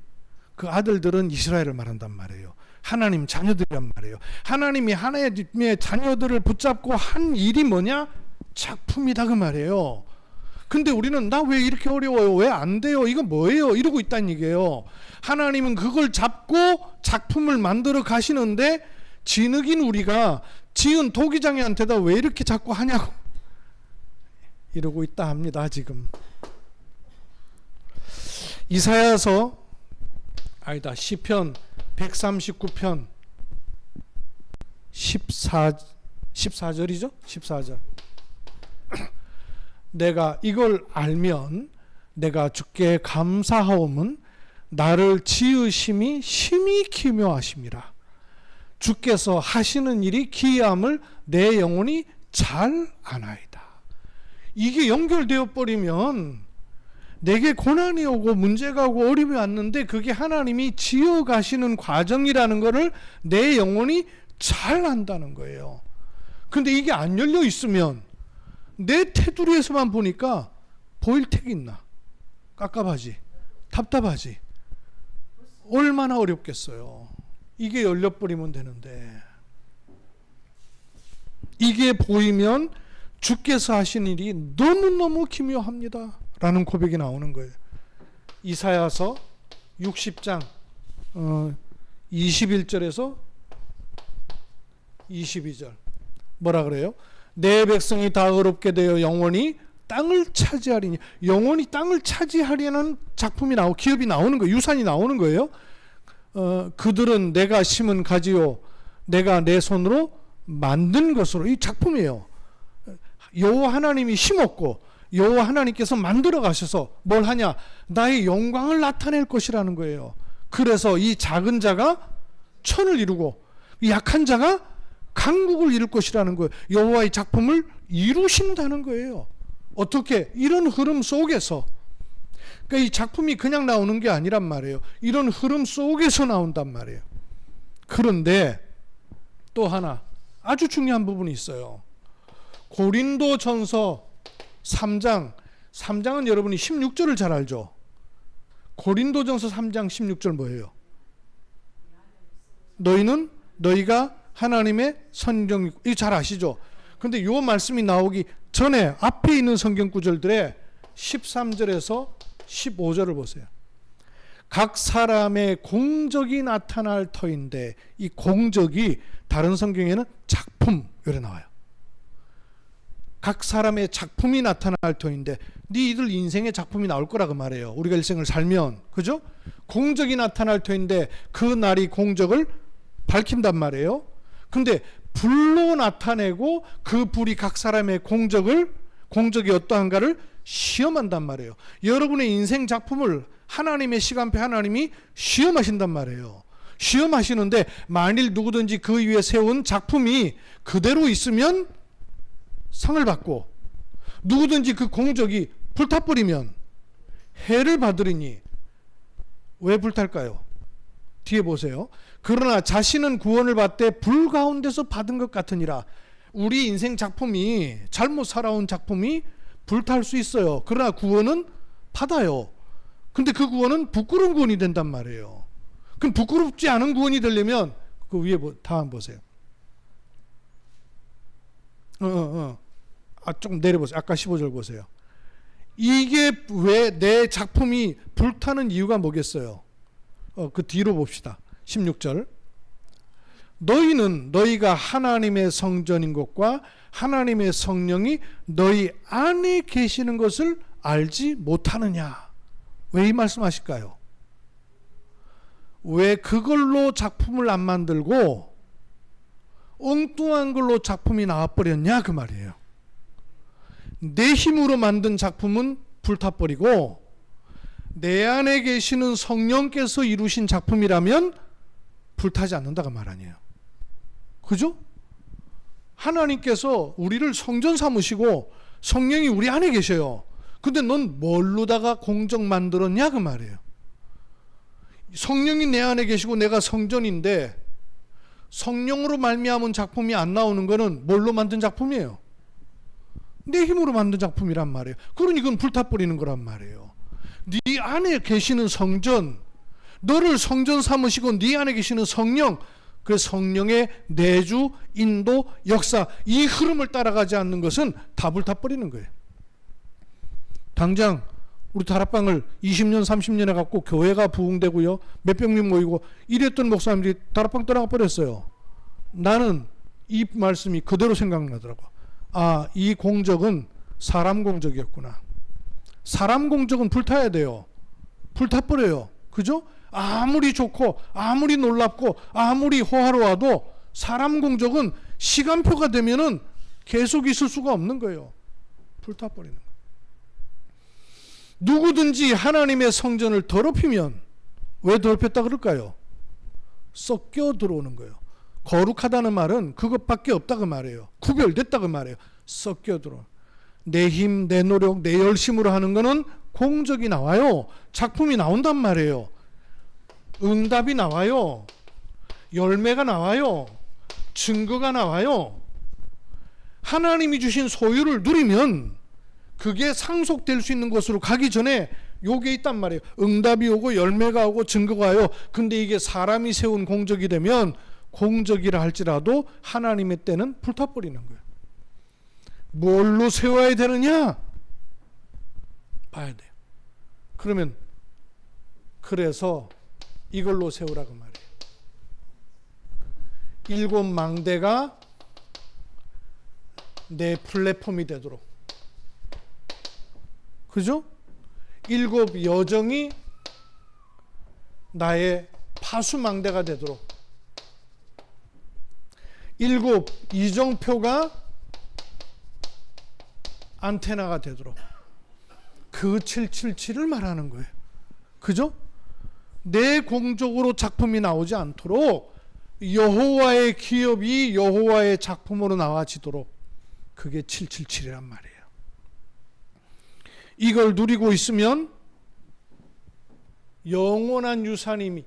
그 아들들은 이스라엘을 말한단 말이에요. 하나님 자녀들이란 말이에요. 하나님이 하나님의 자녀들을 붙잡고 한 일이 뭐냐? 작품이다 그 말이에요. 근데 우리는 나 왜 이렇게 어려워요? 왜 안 돼요? 이거 뭐예요? 이러고 있다는 얘기예요. 하나님은 그걸 잡고 작품을 만들어 가시는데 진흙인 우리가 지은 도기장애한테다 왜 이렇게 자꾸 하냐고 이러고 있다 합니다. 지금 시편 139편 14절이죠? 14절. 내가 이걸 알면 내가 주께 감사하오면 나를 지으심이 심히 기묘하심이라. 주께서 하시는 일이 기이함을 내 영혼이 잘 아나이다. 이게 연결되어 버리면 내게 고난이 오고 문제가 오고 어려움이 왔는데 그게 하나님이 지어 가시는 과정이라는 것을 내 영혼이 잘 안다는 거예요. 근데 이게 안 열려 있으면 내 테두리에서만 보니까 보일 택이 있나? 깝깝하지? 답답하지? 얼마나 어렵겠어요. 이게 열려버리면 되는데 이게 보이면 주께서 하신 일이 너무너무 기묘합니다 라는 고백이 나오는 거예요. 이사야서 60장 21절에서 22절 뭐라 그래요? 내 백성이 다 어렵게 되어 영원히 땅을 차지하리니, 영원히 땅을 차지하려는 작품이 기업이 나오는 거예요. 유산이 나오는 거예요. 그들은 내가 심은 가지요 내가 내 손으로 만든 것으로, 이 작품이에요. 여호와 하나님이 심었고 여호와 하나님께서 만들어 가셔서 뭘 하냐? 나의 영광을 나타낼 것이라는 거예요. 그래서 이 작은 자가 천을 이루고 약한 자가 강국을 이룰 것이라는 거예요. 여호와의 작품을 이루신다는 거예요. 어떻게? 이런 흐름 속에서. 그러니까 이 작품이 그냥 나오는 게 아니란 말이에요. 이런 흐름 속에서 나온단 말이에요. 그런데 또 하나 아주 중요한 부분이 있어요. 고린도전서 3장은 여러분이 16절을 잘 알죠. 고린도전서 3장 16절 뭐예요? 너희가 하나님의 선정, 이거 잘 아시죠? 근데 요 말씀이 나오기 전에 앞에 있는 성경 구절들의 13절에서 15절을 보세요. 각 사람의 공적이 나타날 터인데, 이 공적이 다른 성경에는 작품 이래 나와요. 각 사람의 작품이 나타날 터인데, 니들 인생의 작품이 나올 거라고 말해요. 우리가 일생을 살면, 그죠? 공적이 나타날 터인데 그 날이 공적을 밝힌단 말이에요. 근데 불로 나타내고 그 불이 각 사람의 공적이 어떠한가를 시험한단 말이에요. 여러분의 인생 작품을 하나님의 시간표 하나님이 시험하신단 말이에요. 시험하시는데 만일 누구든지 그 위에 세운 작품이 그대로 있으면 상을 받고, 누구든지 그 공적이 불타버리면 해를 받으리니. 왜 불탈까요? 뒤에 보세요. 그러나 자신은 구원을 받되 불 가운데서 받은 것 같으니라. 우리 인생 작품이, 잘못 살아온 작품이 불탈 수 있어요. 그러나 구원은 받아요. 근데 그 구원은 부끄러운 구원이 된단 말이에요. 그럼 부끄럽지 않은 구원이 되려면 그 위에 다음 보세요. 조금 내려보세요. 아까 15절 보세요. 이게 왜 내 작품이 불타는 이유가 뭐겠어요? 그 뒤로 봅시다. 16절. 너희가 하나님의 성전인 것과 하나님의 성령이 너희 안에 계시는 것을 알지 못하느냐. 왜 이 말씀하실까요? 왜 그걸로 작품을 안 만들고 엉뚱한 걸로 작품이 나와버렸냐 그 말이에요. 내 힘으로 만든 작품은 불타버리고 내 안에 계시는 성령께서 이루신 작품이라면 불타지 않는다가 말 아니에요. 그죠? 하나님께서 우리를 성전 삼으시고 성령이 우리 안에 계셔요. 근데 넌 뭘로다가 공적 만들었냐 그 말이에요. 성령이 내 안에 계시고 내가 성전인데 성령으로 말미암은 작품이 안 나오는 거는 뭘로 만든 작품이에요? 내 힘으로 만든 작품이란 말이에요. 그러니 이건 불타버리는 거란 말이에요. 네 안에 계시는 성전, 너를 성전 삼으시고 네 안에 계시는 성령, 그 성령의 내주, 인도, 역사, 이 흐름을 따라가지 않는 것은 다 불타버리는 거예요. 당장 우리 다락방을 20년 30년 해갖고 교회가 부흥되고요, 몇백 명 모이고 이랬던 목사님들이 다락방 떠나가 버렸어요. 나는 이 말씀이 그대로 생각나더라고. 아, 이 공적은 사람 공적이었구나. 사람 공적은 불타야 돼요. 불타버려요. 그죠? 아무리 좋고 아무리 놀랍고 아무리 호화로워도 사람 공적은 시간표가 되면은 계속 있을 수가 없는 거예요. 불타버리는 거예요. 누구든지 하나님의 성전을 더럽히면, 왜 더럽혔다 그럴까요? 섞여 들어오는 거예요. 거룩하다는 말은 그것밖에 없다고 말해요. 구별됐다고 말해요. 섞여 들어. 내 힘, 내 노력, 내 열심으로 하는 거는 공적이 나와요. 작품이 나온단 말이에요. 응답이 나와요. 열매가 나와요. 증거가 나와요. 하나님이 주신 소유를 누리면 그게 상속될 수 있는 곳으로 가기 전에 요게 있단 말이에요. 응답이 오고 열매가 오고 증거가 와요. 근데 이게 사람이 세운 공적이 되면 공적이라 할지라도 하나님의 때는 불타버리는 거예요. 뭘로 세워야 되느냐? 봐야 돼요. 그래서 이걸로 세우라고 말이에요. 7 망대가 내 플랫폼이 되도록, 그죠? 7 여정이 나의 파수망대가 되도록 일곱 이정표가 안테나가 되도록 그 777을 말하는 거예요. 그죠? 내 공적으로 작품이 나오지 않도록 여호와의 기업이 여호와의 작품으로 나와지도록 그게 777이란 말이에요. 이걸 누리고 있으면 영원한 유산이,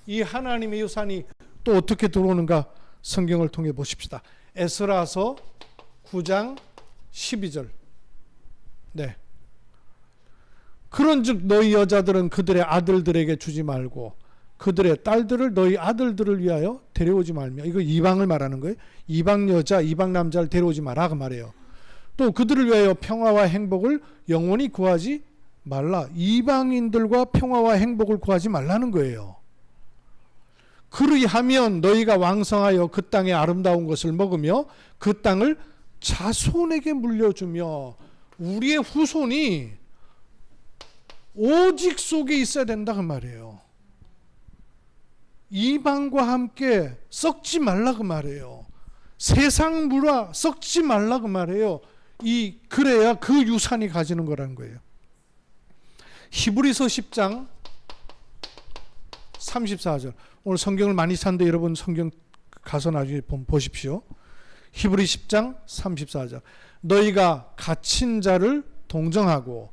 이 하나님의 유산이 또 어떻게 들어오는가 성경을 통해 보십시다. 에스라서 9장 12절. 네. 그런즉 너희 여자들은 그들의 아들들에게 주지 말고 그들의 딸들을 너희 아들들을 위하여 데려오지 말며, 이거 이방을 말하는 거예요. 이방 여자, 이방 남자를 데려오지 마라 그 말이에요. 또 그들을 위하여 평화와 행복을 영원히 구하지 말라. 이방인들과 평화와 행복을 구하지 말라는 거예요. 그리하면 너희가 왕성하여 그 땅의 아름다운 것을 먹으며 그 땅을 자손에게 물려주며, 우리의 후손이 오직 속에 있어야 된다 그 말이에요. 이방과 함께 썩지 말라 그 말이에요. 세상 물화 썩지 말라 그 말이에요. 그래야 그 유산이 가지는 거라는 거예요. 히브리서 10장 34절. 오늘 성경을 많이 찾는데 여러분 성경 가서 나중에 보십시오. 히브리 10장 34절. 너희가 갇힌 자를 동정하고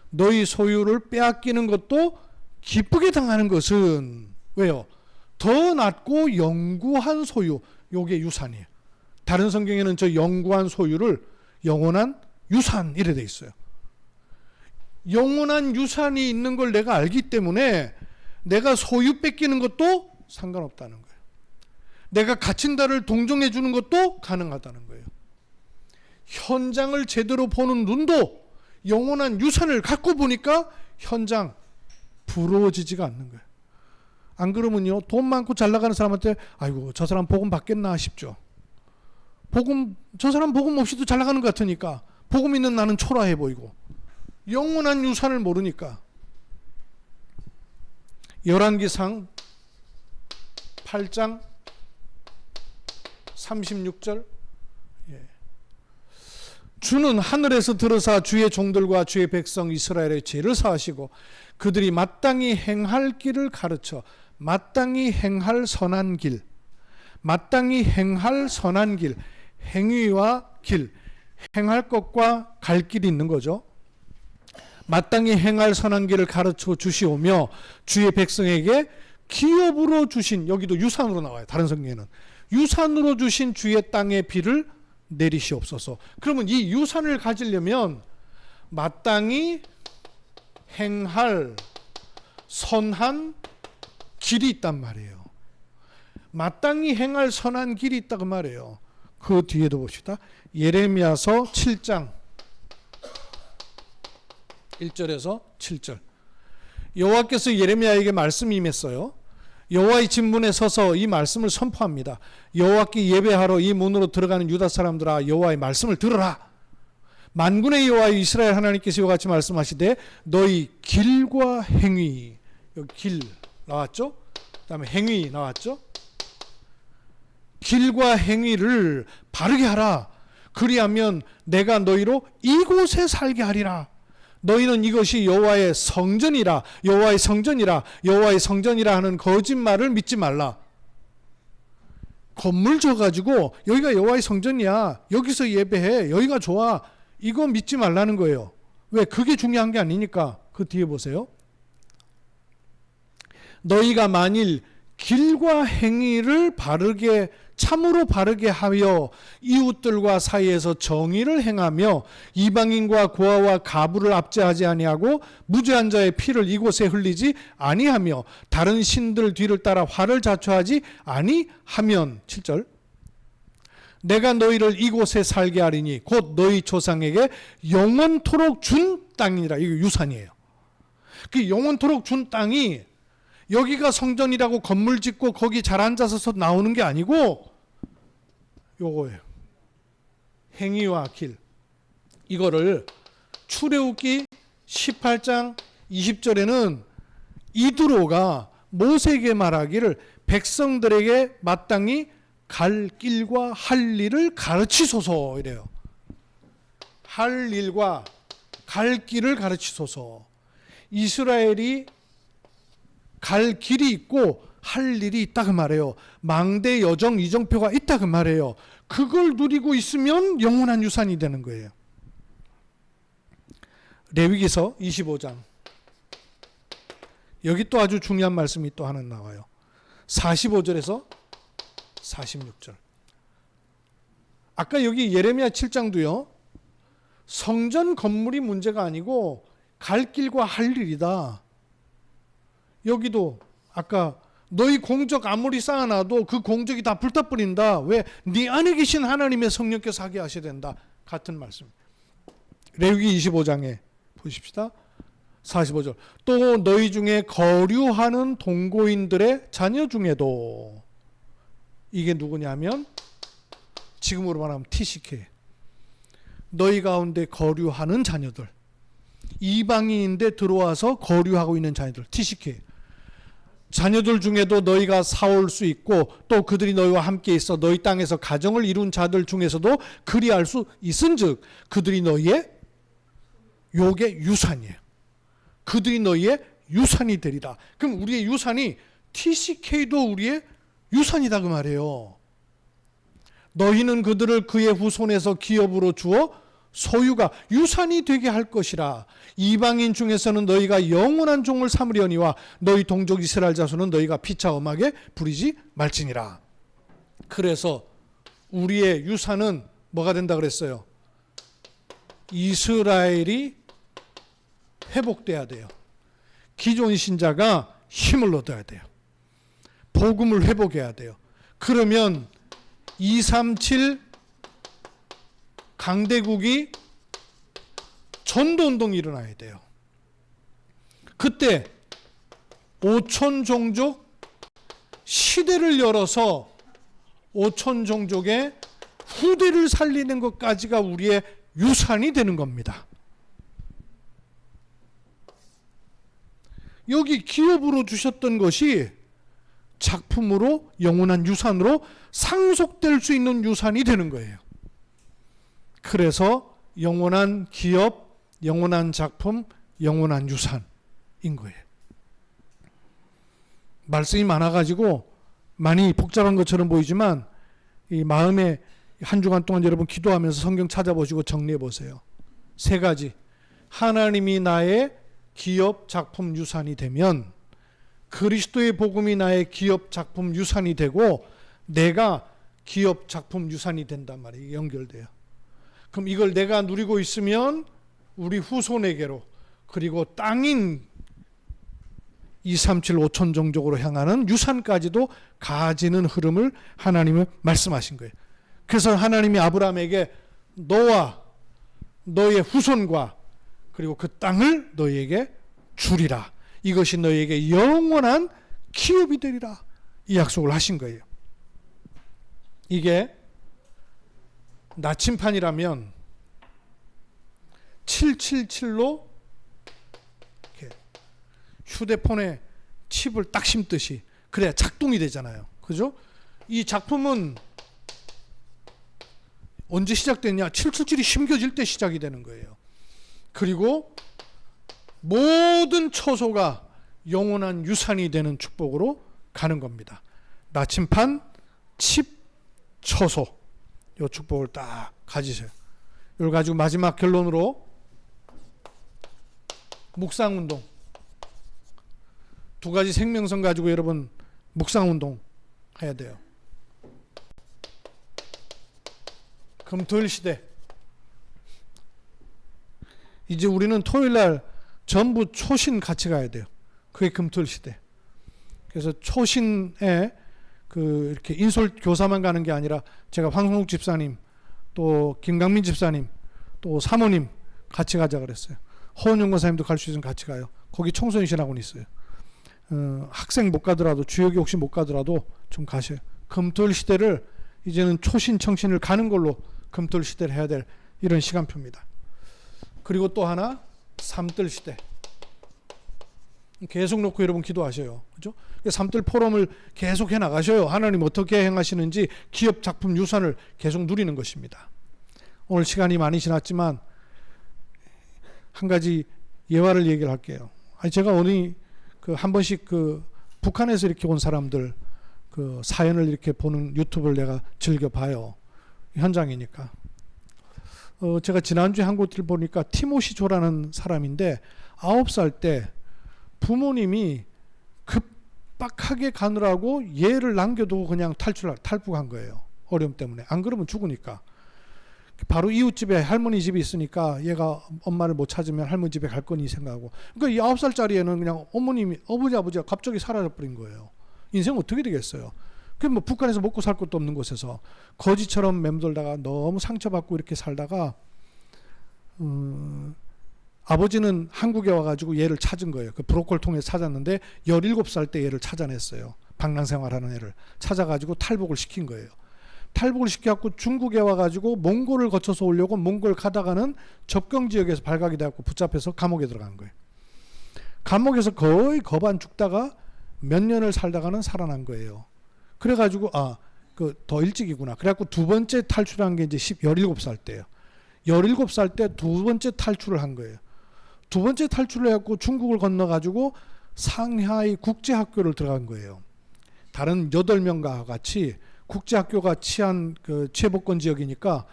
너희 소유를 빼앗기는 것도 기쁘게 당하는 것은 왜요? 더 낫고 영구한 소유, 요게 유산이에요. 다른 성경에는 저 영구한 소유를 영원한 유산 이래 돼 있어요. 영원한 유산이 있는 걸 내가 알기 때문에 내가 소유 뺏기는 것도 상관없다는 거예요. 내가 갇힌 자를 동정해 주는 것도 가능하다는 거예요. 현장을 제대로 보는 눈도 영원한 유산을 갖고 보니까 현장 부러워지지가 않는 거예요. 안 그러면요, 돈 많고 잘 나가는 사람한테 아이고 저 사람 복음 받겠나 싶죠. 저 사람 복음 없이도 잘 나가는 것 같으니까 복음 있는 나는 초라해 보이고, 영원한 유산을 모르니까. 열왕기상 8장 36절. 주는 하늘에서 들으사 주의 종들과 주의 백성 이스라엘의 죄를 사하시고 그들이 마땅히 행할 길을 가르쳐, 마땅히 행할 선한 길, 마땅히 행할 선한 길, 행위와 길, 행할 것과 갈 길이 있는 거죠. 마땅히 행할 선한 길을 가르쳐 주시오며 주의 백성에게 기업으로 주신, 여기도 유산으로 나와요. 다른 성경에는 유산으로 주신 주의 땅의 비를 내리시옵소서. 그러면 이 유산을 가지려면 마땅히 행할 선한 길이 있단 말이에요. 마땅히 행할 선한 길이 있다 그 말이에요. 그 뒤에도 봅시다. 예레미야서 7장 1절에서 7절. 여호와께서 예레미야에게 말씀이 임했어요. 여호와의 진문에 서서 이 말씀을 선포합니다. 여호와께 예배하러 이 문으로 들어가는 유다 사람들아, 여호와의 말씀을 들으라. 만군의 여호와 이스라엘 하나님께서 이와 같이 말씀하시되 너희 길과 행위, 여기 길 나왔죠? 그 다음에 행위 나왔죠? 길과 행위를 바르게 하라. 그리하면 내가 너희로 이곳에 살게 하리라. 너희는 이것이 여호와의 성전이라, 여호와의 성전이라, 여호와의 성전이라 하는 거짓말을 믿지 말라. 건물 줘가지고 여기가 여호와의 성전이야, 여기서 예배해, 여기가 좋아, 이거 믿지 말라는 거예요. 왜? 그게 중요한 게 아니니까. 그 뒤에 보세요. 너희가 만일 길과 행위를 바르게, 참으로 바르게 하여 이웃들과 사이에서 정의를 행하며 이방인과 고아와 가부를 압제하지 아니하고 무죄한 자의 피를 이곳에 흘리지 아니하며 다른 신들 뒤를 따라 화를 자초하지 아니하면, 7절, 내가 너희를 이곳에 살게 하리니 곧 너희 조상에게 영원토록 준 땅이라. 이거 유산이에요. 그 영원토록 준 땅이 여기가 성전이라고 건물 짓고 거기 잘 앉아서 나오는 게 아니고 요거예요. 행위와 길. 이거를 출애굽기 18장 20절에는 이드로가 모세에게 말하기를 백성들에게 마땅히 갈 길과 할 일을 가르치소서 이래요. 할 일과 갈 길을 가르치소서. 이스라엘이 갈 길이 있고 할 일이 있다 그 말이에요. 망대 여정 이정표가 있다 그 말이에요. 그걸 누리고 있으면 영원한 유산이 되는 거예요. 레위기서 25장. 여기 또 아주 중요한 말씀이 또 하나 나와요. 45절에서 46절. 아까 여기 예레미야 7장도요. 성전 건물이 문제가 아니고 갈 길과 할 일이다. 여기도 아까 너희 공적 아무리 쌓아놔도 그 공적이 다 불타버린다. 왜? 네 안에 계신 하나님의 성령께서 하게 하셔야 된다. 같은 말씀. 레위기 25장에 보십시다. 45절. 또 너희 중에 거류하는 동고인들의 자녀 중에도, 이게 누구냐면 지금으로 말하면 TCK, 너희 가운데 거류하는 자녀들, 이방인인데 들어와서 거류하고 있는 자녀들, TCK 자녀들 중에도 너희가 사올 수 있고 또 그들이 너희와 함께 있어 너희 땅에서 가정을 이룬 자들 중에서도 그리할 수 있은즉 그들이 너희의 요게 유산이에요. 그들이 너희의 유산이 되리라. 그럼 우리의 유산이 TCK도 우리의 유산이다 그 말이에요. 너희는 그들을 그의 후손에서 기업으로 주어 소유가 유산이 되게 할 것이라. 이방인 중에서는 너희가 영원한 종을 삼으려니와 너희 동족 이스라엘 자손은 너희가 피차 엄하게 부리지 말지니라. 그래서 우리의 유산은 뭐가 된다 그랬어요? 이스라엘이 회복돼야 돼요. 기존 신자가 힘을 얻어야 돼요. 복음을 회복해야 돼요. 그러면 237 강대국이 전도운동이 일어나야 돼요. 그때 5천 종족 시대를 열어서 5천 종족의 후대를 살리는 것까지가 우리의 유산이 되는 겁니다. 여기 기업으로 주셨던 것이 작품으로 영원한 유산으로 상속될 수 있는 유산이 되는 거예요. 그래서 영원한 기업, 영원한 작품, 영원한 유산인 거예요. 말씀이 많아가지고 많이 복잡한 것처럼 보이지만 이 마음에 한 주간 동안 여러분 기도하면서 성경 찾아보시고 정리해 보세요. 세 가지. 하나님이 나의 기업, 작품, 유산이 되면 그리스도의 복음이 나의 기업, 작품, 유산이 되고 내가 기업, 작품, 유산이 된단 말이에요. 연결돼요. 그럼 이걸 내가 누리고 있으면 우리 후손에게로, 그리고 땅인 237 5천 종족으로 향하는 유산까지도 가지는 흐름을 하나님은 말씀하신 거예요. 그래서 하나님이 아브라함에게 너와 너의 후손과 그리고 그 땅을 너희에게 주리라. 이것이 너희에게 영원한 기업이 되리라. 이 약속을 하신 거예요. 이게 나침판이라면 777로 이렇게 휴대폰에 칩을 딱 심듯이 그래야 작동이 되잖아요. 그죠? 이 작품은 언제 시작됐냐? 777이 심겨질 때 시작이 되는 거예요. 그리고 모든 처소가 영원한 유산이 되는 축복으로 가는 겁니다. 나침판, 칩, 처소, 이 축복을 딱 가지세요. 이걸 가지고 마지막 결론으로 묵상운동. 두 가지 생명성 가지고 여러분 묵상운동 해야 돼요. 금토일 시대. 이제 우리는 토요일날 전부 초신 같이 가야 돼요. 그게 금토일 시대. 그래서 초신에 그 이렇게 인솔 교사만 가는 게 아니라 제가 황성욱 집사님, 또 김강민 집사님, 또 사모님 같이 가자 그랬어요. 허은영 권사님도 갈 수 있으면 같이 가요. 거기 청소년 신학원 있어요. 학생 못 가더라도, 주역이 혹시 못 가더라도 좀 가셔요. 금토일 시대를 이제는 초신 청신을 가는 걸로 금토일 시대를 해야 될 이런 시간표입니다. 그리고 또 하나, 삼뜰 시대. 계속 놓고 여러분 기도하셔요. 그죠? 삼들 포럼을 계속 해 나가셔요. 하나님 어떻게 행하시는지 기업 작품 유산을 계속 누리는 것입니다. 오늘 시간이 많이 지났지만 한 가지 예화를 얘기를 할게요. 제가 오늘 한 번씩 북한에서 이렇게 온 사람들 사연을 이렇게 보는 유튜브를 내가 즐겨 봐요. 현장이니까. 제가 지난주에 한 곳을 보니까 티모시 조라는 사람인데 9살 때 부모님이 급박하게 가느라고 얘를 남겨두고 그냥 탈북한 거예요. 어려움 때문에. 안 그러면 죽으니까. 바로 이웃집에 할머니 집이 있으니까 얘가 엄마를 못 찾으면 할머니 집에 갈 거니 생각하고. 그러니까 이 9살짜리에는 그냥 어머니 아버지가 갑자기 사라져 버린 거예요. 인생 어떻게 되겠어요. 뭐 북한에서 먹고 살 것도 없는 곳에서 거지처럼 맴돌다가 너무 상처받고 이렇게 살다가 아버지는 한국에 와가지고 얘를 찾은 거예요. 그 브로콜 통해서 찾았는데 17살 때 얘를 찾아냈어요. 방랑생활하는 애를 찾아가지고 탈북을 시킨 거예요. 탈북을 시켜갖고 중국에 와가지고 몽골을 거쳐서 오려고 몽골 가다가는 접경지역에서 발각이 돼갖고 붙잡혀서 감옥에 들어간 거예요. 감옥에서 거의 거반 죽다가 몇 년을 살다가는 살아난 거예요. 그래가지고 더 일찍이구나. 그래갖고 두 번째 탈출한 게 이제 17살 때예요. 17살 때 두 번째 탈출을 한 거예요. 두 번째 탈출을 해갖고 중국을 건너가지고 상하이 국제학교를 들어간 거예요. 다른 8명과 같이 국제학교가 취해복권 지역이니까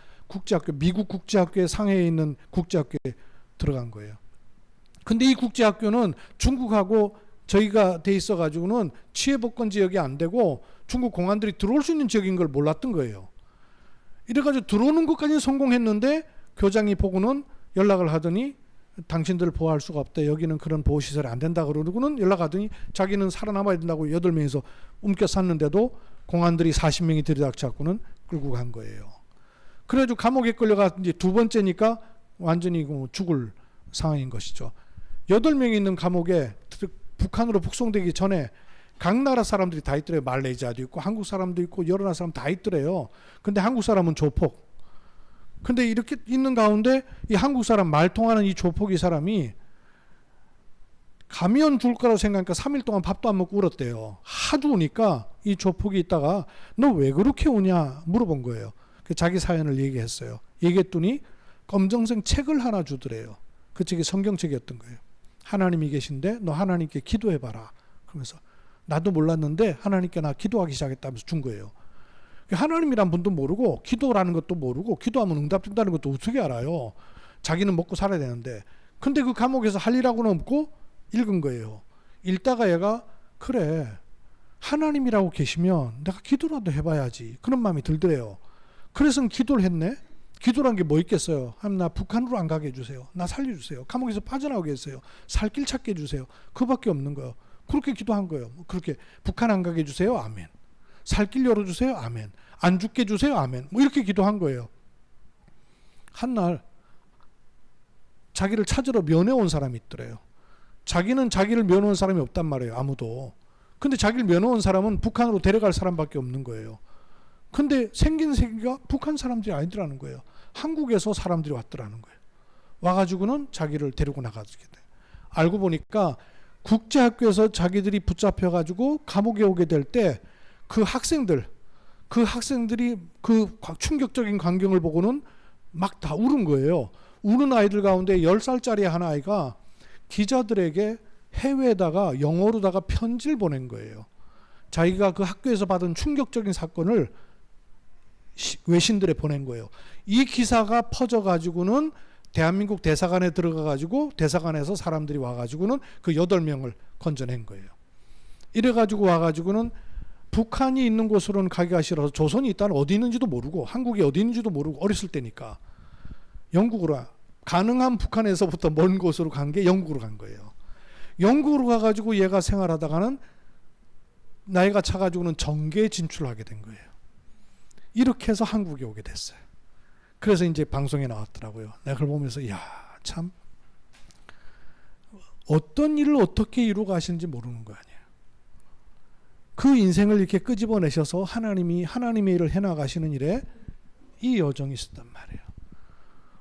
미국 국제학교의 상해에 있는 국제학교에 들어간 거예요. 근데 이 국제학교는 중국하고 저희가 돼 있어가지고는 취해복권 지역이 안 되고 중국 공안들이 들어올 수 있는 지역인 걸 몰랐던 거예요. 이래가지고 들어오는 것까지 성공했는데 교장이 보고는 연락을 하더니 당신들을 보호할 수가 없다. 여기는 그런 보호시설이 안 된다. 그러고는 연락하더니 자기는 살아남아야 된다고 8명이서 움켜 샀는데도 공안들이 40명이 들이닥쳐갖고는 끌고 간 거예요. 그래가지고 감옥에 끌려가 이제 두 번째니까 완전히 죽을 상황인 것이죠. 8명이 있는 감옥에 북한으로 북송되기 전에 각 나라 사람들이 다 있더래요. 말레이시아도 있고 한국 사람도 있고 여러 나라 사람 다 있더래요. 근데 한국 사람은 조폭. 근데 이렇게 있는 가운데 이 한국 사람 말 통하는 이 조폭이 사람이 가면 죽을 거라고 생각하니까 3일 동안 밥도 안 먹고 울었대요. 하도 우니까 이 조폭이 있다가 너 왜 그렇게 우냐 물어본 거예요. 자기 사연을 얘기했어요. 얘기했더니 검정색 책을 하나 주더래요. 그 책이 성경책이었던 거예요. 하나님이 계신데 너 하나님께 기도해봐라. 그러면서 나도 몰랐는데 하나님께 나 기도하기 시작했다면서 준 거예요. 하나님이란 분도 모르고 기도라는 것도 모르고 기도하면 응답된다는 것도 어떻게 알아요. 자기는 먹고 살아야 되는데. 근데 그 감옥에서 할 일하고는 없고 읽은 거예요. 읽다가 얘가 그래 하나님이라고 계시면 내가 기도라도 해봐야지 그런 마음이 들더래요. 그래서 기도를 했네. 기도란 게 뭐 있겠어요. 하나님 나 북한으로 안 가게 해주세요. 나 살려주세요. 감옥에서 빠져나오게 해주세요. 살 길 찾게 해주세요. 그밖에 없는 거예요. 그렇게 기도한 거예요. 그렇게 북한 안 가게 해주세요. 아멘. 살 길 열어주세요. 아멘. 안 죽게 해주세요. 아멘. 뭐 이렇게 기도한 거예요. 한날 자기를 찾으러 면회 온 사람이 있더래요. 자기는 자기를 면회 온 사람이 없단 말이에요. 아무도. 근데 자기를 면회 온 사람은 북한으로 데려갈 사람밖에 없는 거예요. 근데 생긴 세계가 북한 사람들이 아니더라는 거예요. 한국에서 사람들이 왔더라는 거예요. 와가지고는 자기를 데리고 나가게 돼. 알고 보니까 국제학교에서 자기들이 붙잡혀가지고 감옥에 오게 될 때 그 학생들이 그 충격적인 광경을 보고는 막 다 울은 거예요. 우는 아이들 가운데 10살짜리 한 아이가 기자들에게 해외에다가 영어로다가 편지를 보낸 거예요. 자기가 그 학교에서 받은 충격적인 사건을 외신들에 보낸 거예요. 이 기사가 퍼져가지고는 대한민국 대사관에 들어가가지고 대사관에서 사람들이 와가지고는 그 8명을 건져낸 거예요. 이래가지고 와가지고는 북한이 있는 곳으로는 가기가 싫어서 조선이 일단 어디 있는지도 모르고 한국이 어디 있는지도 모르고 어렸을 때니까 영국으로 가능한 북한에서부터 먼 곳으로 간 게 영국으로 간 거예요. 영국으로 가가지고 얘가 생활하다가는 나이가 차가지고는 정계에 진출하게 된 거예요. 이렇게 해서 한국에 오게 됐어요. 그래서 이제 방송에 나왔더라고요. 내가 그걸 보면서 참 어떤 일을 어떻게 이루어 가시는지 모르는 거 아니에요. 그 인생을 이렇게 끄집어내셔서 하나님이 하나님의 일을 해나가시는 일에 이 여정이 있었단 말이에요.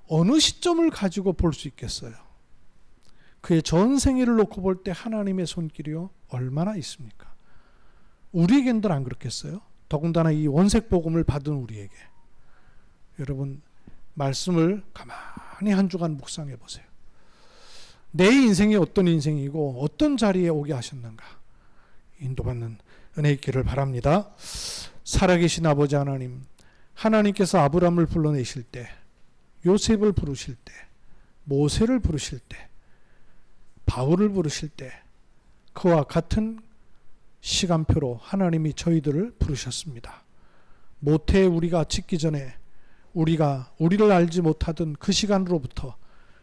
어느 시점을 가지고 볼 수 있겠어요. 그의 전 생애를 놓고 볼 때 하나님의 손길이요 얼마나 있습니까? 우리에겐들 안 그렇겠어요? 더군다나 이 원색 복음을 받은 우리에게. 여러분 말씀을 가만히 한 주간 묵상해 보세요. 내 인생이 어떤 인생이고 어떤 자리에 오게 하셨는가 인도받는 은혜 있기를 바랍니다. 살아계신 아버지 하나님, 하나님께서 아브라함을 불러내실 때, 요셉을 부르실 때, 모세를 부르실 때, 바울을 부르실 때 그와 같은 시간표로 하나님이 저희들을 부르셨습니다. 모태에 우리가 짓기 전에 우리를 알지 못하던 그 시간으로부터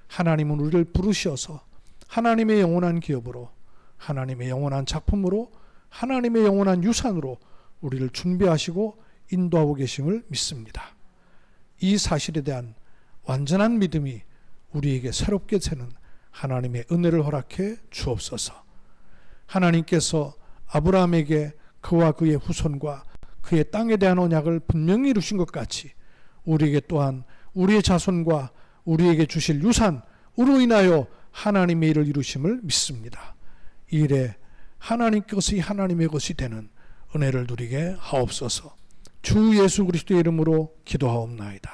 하나님은 우리를 부르셔서 하나님의 영원한 기업으로, 하나님의 영원한 작품으로, 하나님의 영원한 유산으로 우리를 준비하시고 인도하고 계심을 믿습니다. 이 사실에 대한 완전한 믿음이 우리에게 새롭게 되는 하나님의 은혜를 허락해 주옵소서. 하나님께서 아브라함에게 그와 그의 후손과 그의 땅에 대한 언약을 분명히 이루신 것 같이 우리에게 또한 우리의 자손과 우리에게 주실 유산으로 인하여 하나님의 일을 이루심을 믿습니다. 이 일에 하나님 것이 하나님의 것이 되는 은혜를 누리게 하옵소서. 주 예수 그리스도의 이름으로 기도하옵나이다.